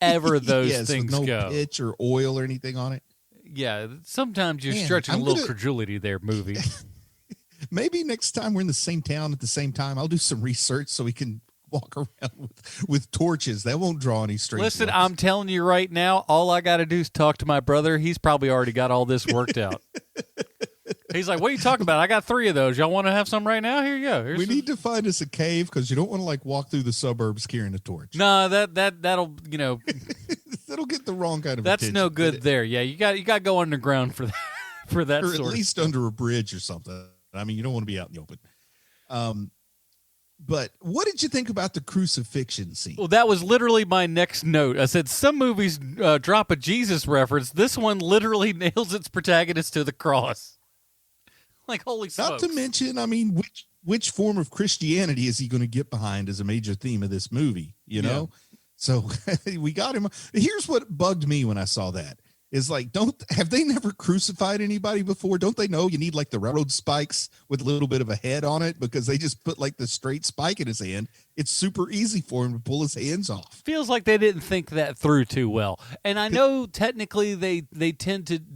H: Forever those
G: yes,
H: things
G: with no
H: go.
G: pitch or oil or anything on it.
H: Yeah, sometimes you're stretching a little credulity there, movie.
G: Maybe next time we're in the same town at the same time, I'll do some research so we can walk around with torches. That won't draw any strings.
H: Listen, I'm telling you right now, all I got to do is talk to my brother. He's probably already got all this worked out. He's like, what are you talking about? I got 3 of those. Y'all want to have some right now? Here you go.
G: We need to find us a cave because you don't want to like walk through the suburbs carrying a torch.
H: No, that'll
G: that'll get the wrong kind of
H: that's
G: attention.
H: No good there. Yeah, you got to go underground for that for that
G: or
H: sort
G: at least
H: of
G: under a bridge or something. I mean, you don't want to be out in the open. But what did you think about the crucifixion scene?
H: Well, that was literally my next note. I said some movies drop a Jesus reference. This one literally nails its protagonist to the cross. Like, holy smokes.
G: Not to mention, I mean, which form of Christianity is he going to get behind as a major theme of this movie, you know? So we got him. Here's what bugged me when I saw that. Is like, have they never crucified anybody before? Don't they know you need like the railroad spikes with a little bit of a head on it, because they just put like the straight spike in his hand. It's super easy for him to pull his hands off.
H: Feels like they didn't think that through too well. And I know technically they tended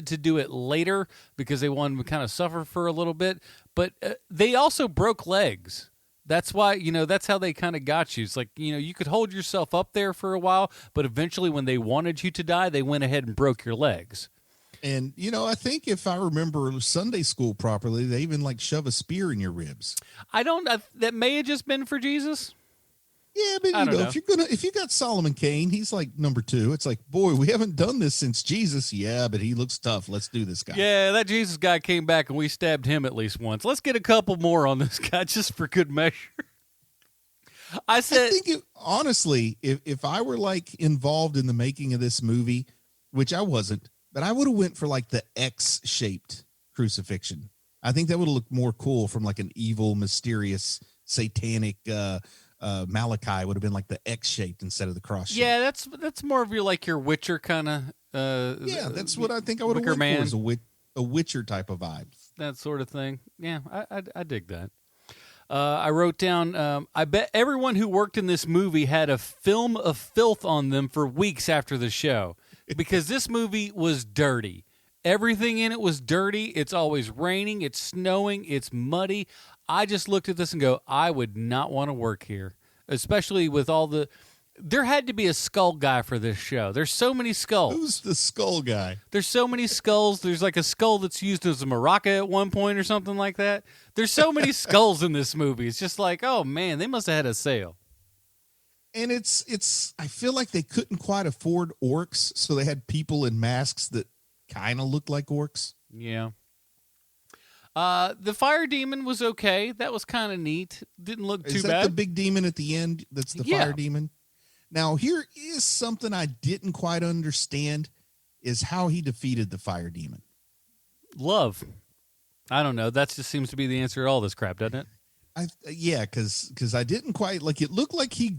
H: to do it later because they wanted to kind of suffer for a little bit, but they also broke legs. That's why, that's how they kind of got you. It's like, you could hold yourself up there for a while, but eventually when they wanted you to die, they went ahead and broke your legs.
G: And, I think if I remember Sunday school properly, they even like shove a spear in your ribs.
H: That may have just been for Jesus.
G: Yeah, but
H: I don't know.
G: if you got Solomon Kane, he's like number 2. It's like, boy, we haven't done this since Jesus. Yeah, but he looks tough. Let's do this guy.
H: Yeah, that Jesus guy came back and we stabbed him at least once. Let's get a couple more on this guy just for good measure. I think
G: honestly, if I were like involved in the making of this movie, which I wasn't, but I would have went for like the X-shaped crucifixion. I think that would have looked more cool from like an evil, mysterious, satanic Malachi would have been like the X-shaped instead of the cross shape.
H: Yeah, that's more of your Witcher kind of.
G: Yeah, that's what I think I would have went for, is a Witcher type of vibe.
H: That sort of thing. Yeah, I dig that. I wrote down, I bet everyone who worked in this movie had a film of filth on them for weeks after the show, because this movie was dirty. Everything in it was dirty. It's always raining. It's snowing. It's muddy. I just looked at this and go, I would not want to work here, especially with all the... There had to be a skull guy for this show. There's so many skulls.
G: Who's the skull guy?
H: There's so many skulls. There's like a skull that's used as a maraca at one point or something like that. There's so many skulls in this movie. It's just like, oh man, they must have had a sale.
G: And it's I feel like they couldn't quite afford orcs, so they had people in masks that kind of looked like orcs.
H: Yeah. The fire demon was okay. That was kind of neat. Didn't look too bad.
G: Is that the big demon at the end? That's the fire demon? Now, here is something I didn't quite understand, is how he defeated the fire demon.
H: Love. I don't know. That just seems to be the answer to all this crap, doesn't it?
G: Yeah, because I didn't quite, like, it looked like he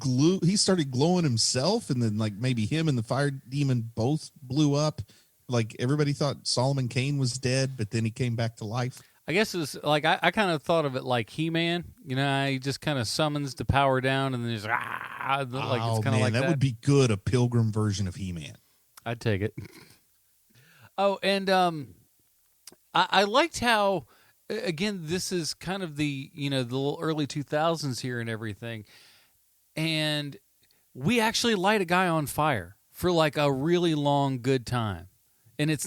G: started glowing himself, and then like maybe him and the fire demon both blew up. Like everybody thought Solomon Kane was dead, but then he came back to life.
H: I guess it's like I kind of thought of it like He-Man. He just kind of summons the power down and then just like it's kind of like that.
G: That would be good, a Pilgrim version of He-Man.
H: I'd take it. Oh, and I liked how, again, this is kind of the the little early 2000s here and everything, and we actually light a guy on fire for like a really long good time. And it's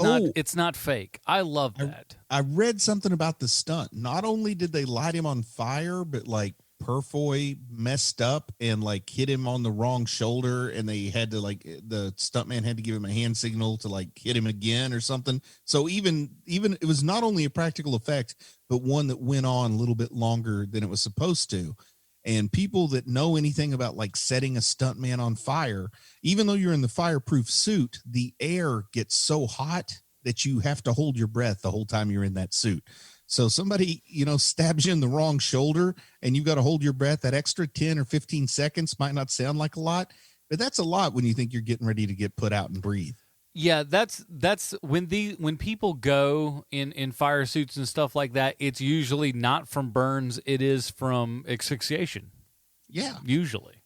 H: not fake. I love that.
G: I read something about the stunt. Not only did they light him on fire, but like Purfoy messed up and like hit him on the wrong shoulder, and they had to the stuntman had to give him a hand signal to like hit him again or something. So even it was not only a practical effect, but one that went on a little bit longer than it was supposed to. And people that know anything about like setting a stuntman on fire, even though you're in the fireproof suit, the air gets so hot that you have to hold your breath the whole time you're in that suit. So somebody, stabs you in the wrong shoulder and you've got to hold your breath. That extra 10 or 15 seconds might not sound like a lot, but that's a lot when you think you're getting ready to get put out and breathe.
H: Yeah, that's when people go in fire suits and stuff like that, it's usually not from burns, it is from asphyxiation.
G: Yeah.
H: Usually.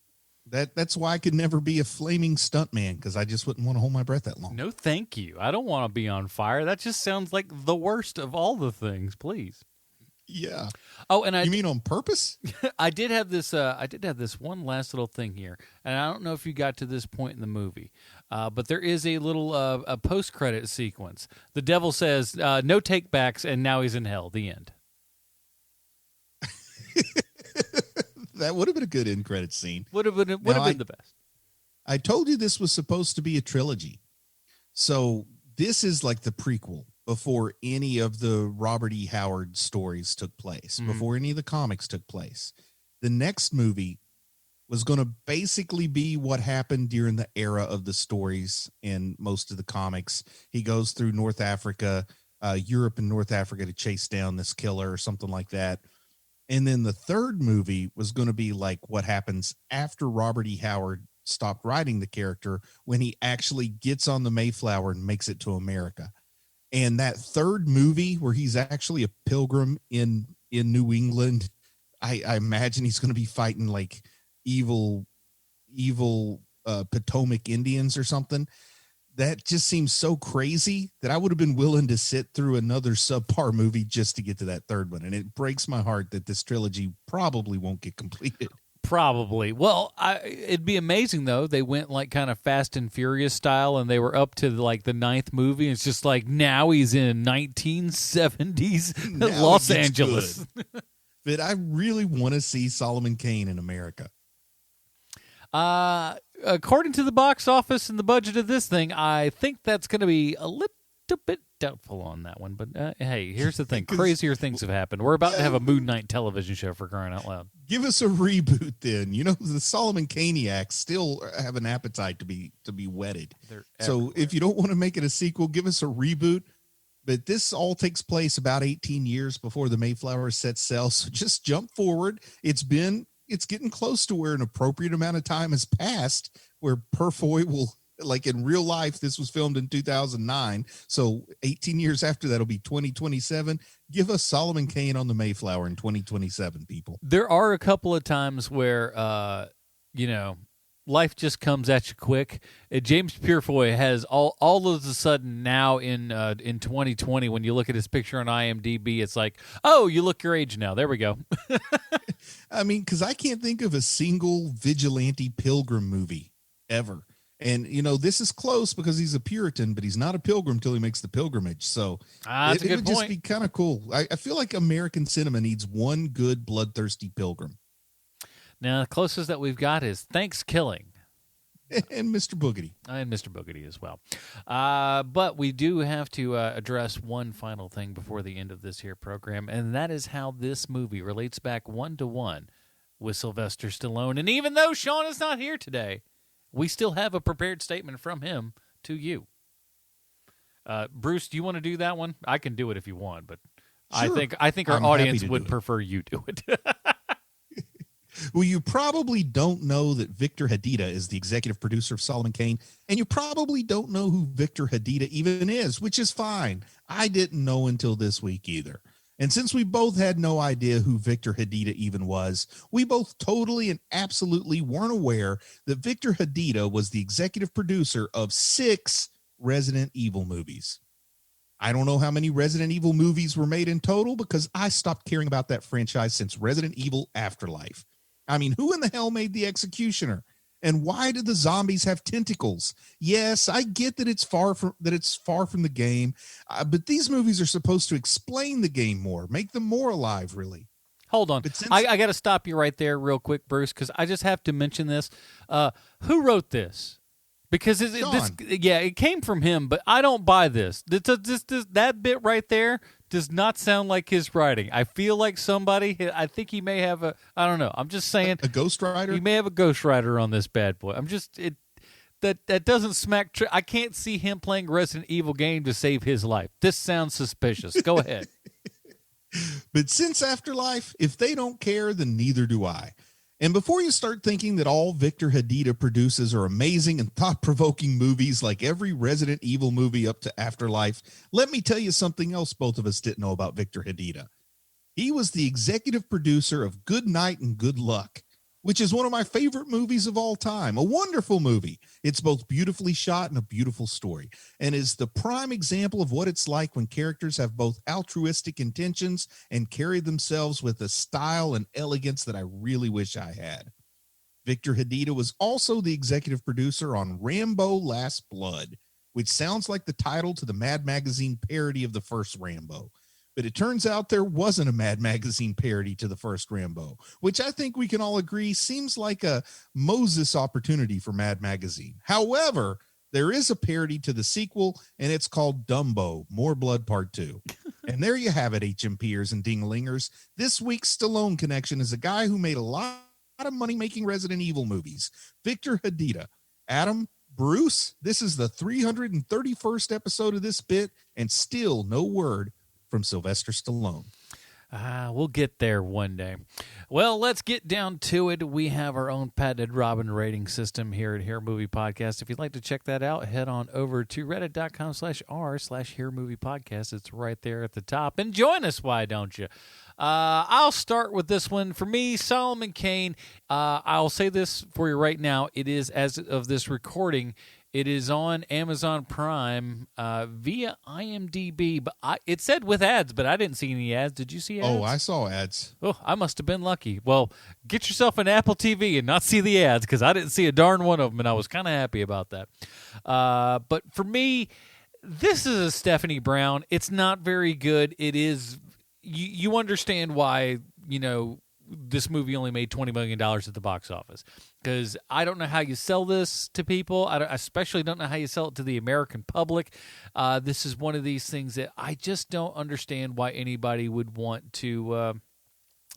G: That's why I could never be a flaming stuntman, because I just wouldn't want to hold my breath that long.
H: No, thank you. I don't want to be on fire. That just sounds like the worst of all the things, please.
G: Yeah.
H: Oh, and
G: you mean on purpose?
H: I did have this one last little thing here, and I don't know if you got to this point in the movie, but there is a little a post-credit sequence. The devil says, "No take-backs," and now he's in hell. The end.
G: That would have been a good end credit scene.
H: Would have been the best.
G: I told you this was supposed to be a trilogy, so this is like the prequel. Before any of the Robert E. Howard stories took place, before any of the comics took place. The next movie was going to basically be what happened during the era of the stories in most of the comics. He goes through North Africa, Europe and North Africa to chase down this killer or something like that. And then the third movie was going to be like what happens after Robert E. Howard stopped writing the character, when he actually gets on the Mayflower and makes it to America. And that third movie where he's actually a pilgrim in New England, I imagine he's going to be fighting like evil Potomac Indians or something. That just seems so crazy that I would have been willing to sit through another subpar movie just to get to that third one. And it breaks my heart that this trilogy probably won't get completed.
H: Probably. Well, it'd be amazing though. They went like kind of Fast and Furious style, and they were up to like the 9th movie. And it's just like now he's in 1970s Los Angeles.
G: But I really want to see Solomon Kane in America.
H: According to the box office and the budget of this thing, I think that's going to be a little bit doubtful on that one. But hey, here's the thing: crazier things have happened. We're about to have a Moon Knight television show, for crying out loud.
G: Give us a reboot, then. You know, the Solomon Kaniacs still have an appetite to be wetted. So if you don't want to make it a sequel, give us a reboot. But this all takes place about 18 years before the Mayflower sets sail. So just jump forward. It's getting close to where an appropriate amount of time has passed, where Purfoy will, like in real life, this was filmed in 2009. So 18 years after that'll be 2027. Give us Solomon Kane on the Mayflower in 2027, people.
H: There are a couple of times where, life just comes at you quick. James Purefoy has all of a sudden now in 2020, when you look at his picture on IMDb, it's like, oh, you look your age now. There we go.
G: I mean, because I can't think of a single vigilante Pilgrim movie ever. And, this is close because he's a Puritan, but he's not a pilgrim till he makes the pilgrimage. So
H: that's a good
G: would
H: point.
G: Just be kind of cool. I feel like American cinema needs one good bloodthirsty pilgrim.
H: Now, the closest that we've got is Thanksgiving.
G: And Mr. Boogedy.
H: And Mr. Boogedy as well. But we do have to address one final thing before the end of this here program, and that is how this movie relates back 1-to-1 with Sylvester Stallone. And even though Sean is not here today, we still have a prepared statement from him to you. Bruce, do you want to do that one? I can do it if you want, but sure. I think our audience would prefer you do it.
G: Well, you probably don't know that Victor Hadida is the executive producer of Solomon Kane, and you probably don't know who Victor Hadida even is, which is fine. I didn't know until this week either. And since we both had no idea who Victor Hadida even was, we both totally and absolutely weren't aware that Victor Hadida was the executive producer of 6 Resident Evil movies. I don't know how many Resident Evil movies were made in total because I stopped caring about that franchise since Resident Evil Afterlife. I mean, who in the hell made the Executioner? And why do the zombies have tentacles? Yes, I get that it's far from the game, but these movies are supposed to explain the game more, make them more alive, really.
H: Hold on. I got to stop you right there real quick, Bruce, because I just have to mention this. Who wrote this? Because it came from him, but I don't buy this. That bit right there does not sound like his writing. I feel like I think he may have I don't know. I'm just saying.
G: A ghostwriter?
H: He may have a ghostwriter on this bad boy. That doesn't smack. I can't see him playing a Resident Evil game to save his life. This sounds suspicious. Go ahead.
G: But since Afterlife, if they don't care, then neither do I. And before you start thinking that all Victor Hadida produces are amazing and thought-provoking movies like every Resident Evil movie up to Afterlife, let me tell you something else both of us didn't know about Victor Hadida. He was the executive producer of Good Night and Good Luck, which is one of my favorite movies of all time. A wonderful movie. It's both beautifully shot and a beautiful story, and is the prime example of what it's like when characters have both altruistic intentions and carry themselves with a style and elegance that I really wish I had. Victor Hadida was also the executive producer on Rambo: Last Blood, which sounds like the title to the Mad Magazine parody of the first Rambo. But it turns out there wasn't a Mad Magazine parody to the first Rambo, which I think we can all agree seems like a Moses opportunity for Mad Magazine. However, there is a parody to the sequel, and it's called Dumbo, More Blood Part 2. And there you have it, HMPers and dinglingers. This week's Stallone connection is a guy who made a lot of money-making Resident Evil movies, Victor Hadida. Adam, Bruce, this is the 331st episode of this bit, and still no word from Sylvester Stallone.
H: We'll get there one day. Well, let's get down to it. We have our own patented Robin rating system here at Hear Movie Podcast. If you'd like to check that out, head on over to reddit.com/r/Hear Movie Podcast. It's right there at the top. And join us, why don't you? I'll start with this one. For me, Solomon Kane, I'll say this for you right now. It is, as of this recording, It is on Amazon Prime via IMDb, but it said with ads, but I didn't see any ads. Did you see ads?
G: Oh, I saw ads.
H: Oh, I must have been lucky. Well, get yourself an Apple TV and not see the ads, because I didn't see a darn one of them, and I was kind of happy about that. But for me, this is a Stephanie Brown. It's not very good. It is. You understand why, this movie only made $20 million at the box office, because I don't know how you sell this to people. I especially don't know how you sell it to the American public. This is one of these things that I just don't understand why anybody would want to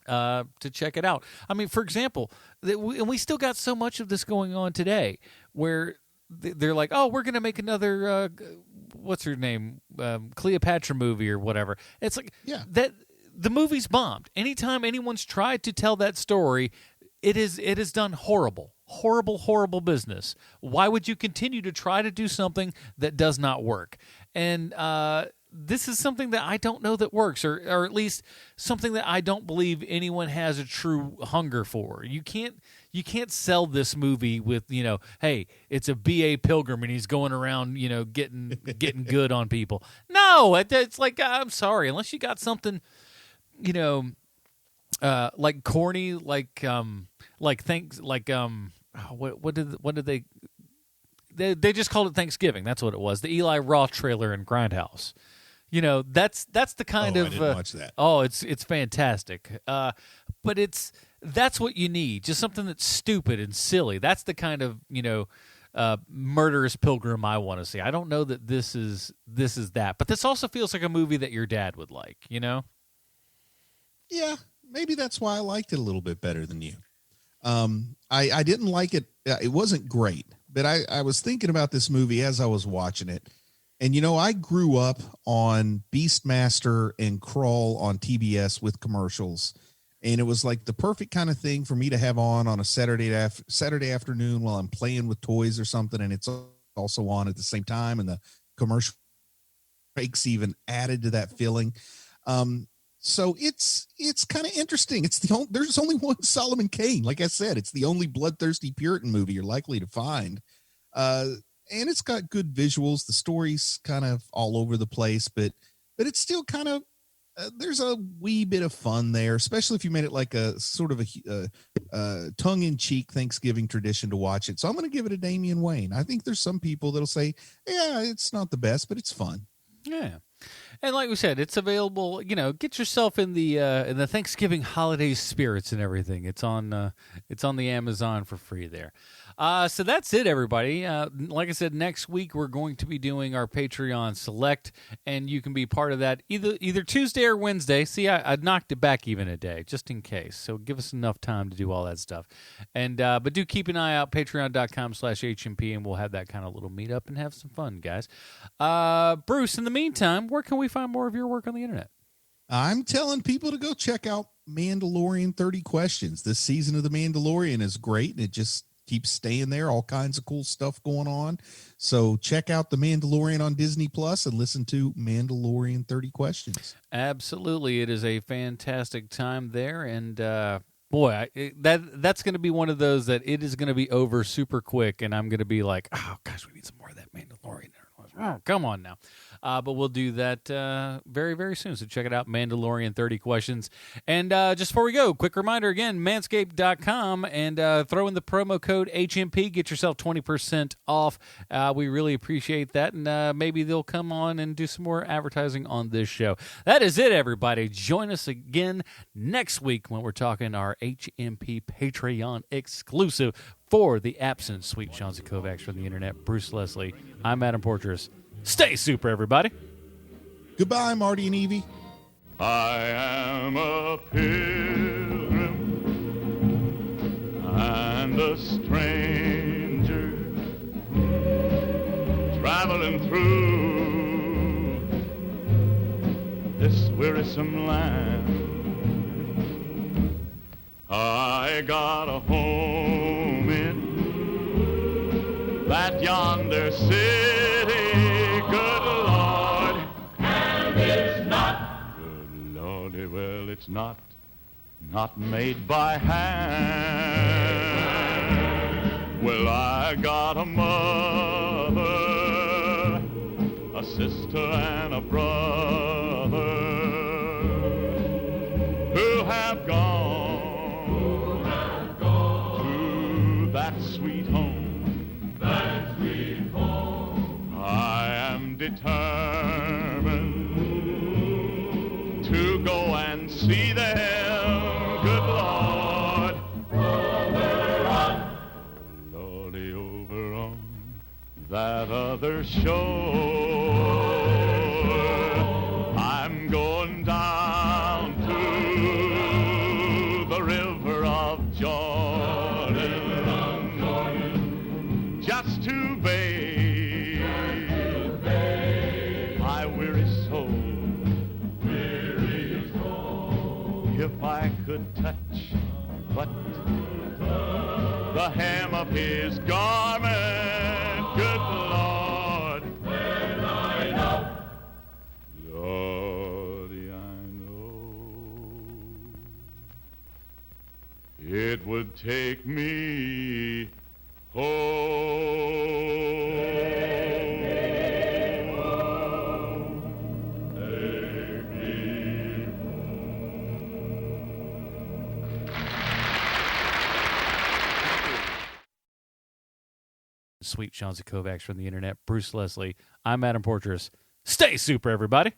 H: check it out. I mean, for example, and we still got so much of this going on today, where they're like, oh, we're going to make another, what's her name, Cleopatra movie or whatever. It's like, that the movie's bombed. Anytime anyone's tried to tell that story, it is done horrible business. Why would you continue to try to do something that does not work? And this is something that I don't know that works, or at least something that I don't believe anyone has a true hunger for. You can't sell this movie with, hey, it's a B.A. Pilgrim and he's going around, getting good on people. No, it's like, I'm sorry, unless you got something, like corny, what did they just called it Thanksgiving. That's what it was. The Eli Roth trailer in Grindhouse. That's the kind of.
G: I didn't watch that.
H: Oh, it's fantastic. But that's what you need. Just something that's stupid and silly. That's the kind of murderous Pilgrim I want to see. I don't know that this is that, but this also feels like a movie that your dad would like.
G: Yeah, maybe that's why I liked it a little bit better than you. I didn't like it. It wasn't great, but I was thinking about this movie as I was watching it. And, I grew up on Beastmaster and Crawl on TBS with commercials. And it was like the perfect kind of thing for me to have on a Saturday afternoon while I'm playing with toys or something. And it's also on at the same time. And the commercial breaks even added to that feeling. So it's kind of interesting. There's only one Solomon Kane. Like I said, it's the only bloodthirsty Puritan movie you're likely to find. And it's got good visuals. The story's kind of all over the place, but it's still kind of, there's a wee bit of fun there, especially if you made it like a sort of a tongue-in-cheek Thanksgiving tradition to watch it. So I'm going to give it a Damian Wayne. I think there's some people that'll say, yeah, it's not the best, but it's fun.
H: Yeah. And like we said, it's available. Get yourself in the Thanksgiving holiday spirits and everything. It's on the Amazon for free there. So that's it, everybody. Like I said, next week we're going to be doing our Patreon Select, and you can be part of that either Tuesday or Wednesday. See, I knocked it back even a day, just in case. So give us enough time to do all that stuff. And but do keep an eye out, patreon.com/HMP, and we'll have that kind of little meetup and have some fun, guys. Bruce, in the meantime, where can we find more of your work on the internet?
G: I'm telling people to go check out Mandalorian 30 Questions. This season of The Mandalorian is great, and it just keeps staying there. All kinds of cool stuff going on. So check out The Mandalorian on Disney Plus and listen to Mandalorian 30 Questions.
H: Absolutely. It is a fantastic time there. And boy, that's going to be one of those that it is going to be over super quick. And I'm going to be like, oh, gosh, we need some more of that Mandalorian. Oh, come on now. But we'll do that very, very soon. So check it out, Mandalorian 30 Questions. And just before we go, quick reminder again, manscaped.com, and throw in the promo code HMP. Get yourself 20% off. We really appreciate that. And maybe they'll come on and do some more advertising on this show. That is it, everybody. Join us again next week when we're talking our HMP Patreon exclusive for the absent Sweet Chauncey Kovacs from the internet. Bruce Leslie. I'm Adam Porteous. Stay super, everybody.
G: Goodbye, Marty and Evie.
E: I am a pilgrim and a stranger traveling through this wearisome land. I got a home in that yonder city, good Lord. And it's not, good Lordy, well, it's not made by hand. Well, I got a mother sister and a brother who have gone to that sweet home. That sweet home. I am determined to go and see them. Good Lord. Over on. Lordy, over on that other shore. I'm going down to the river of Jordan, just to bathe my weary soul. If I could touch but the hem of his garment, good Lord, when I know, Lordy, I know it would take me home. Take me
A: Sweet Sean Kovacs from the internet. Bruce Leslie. I'm Adam Portress. Stay super, everybody.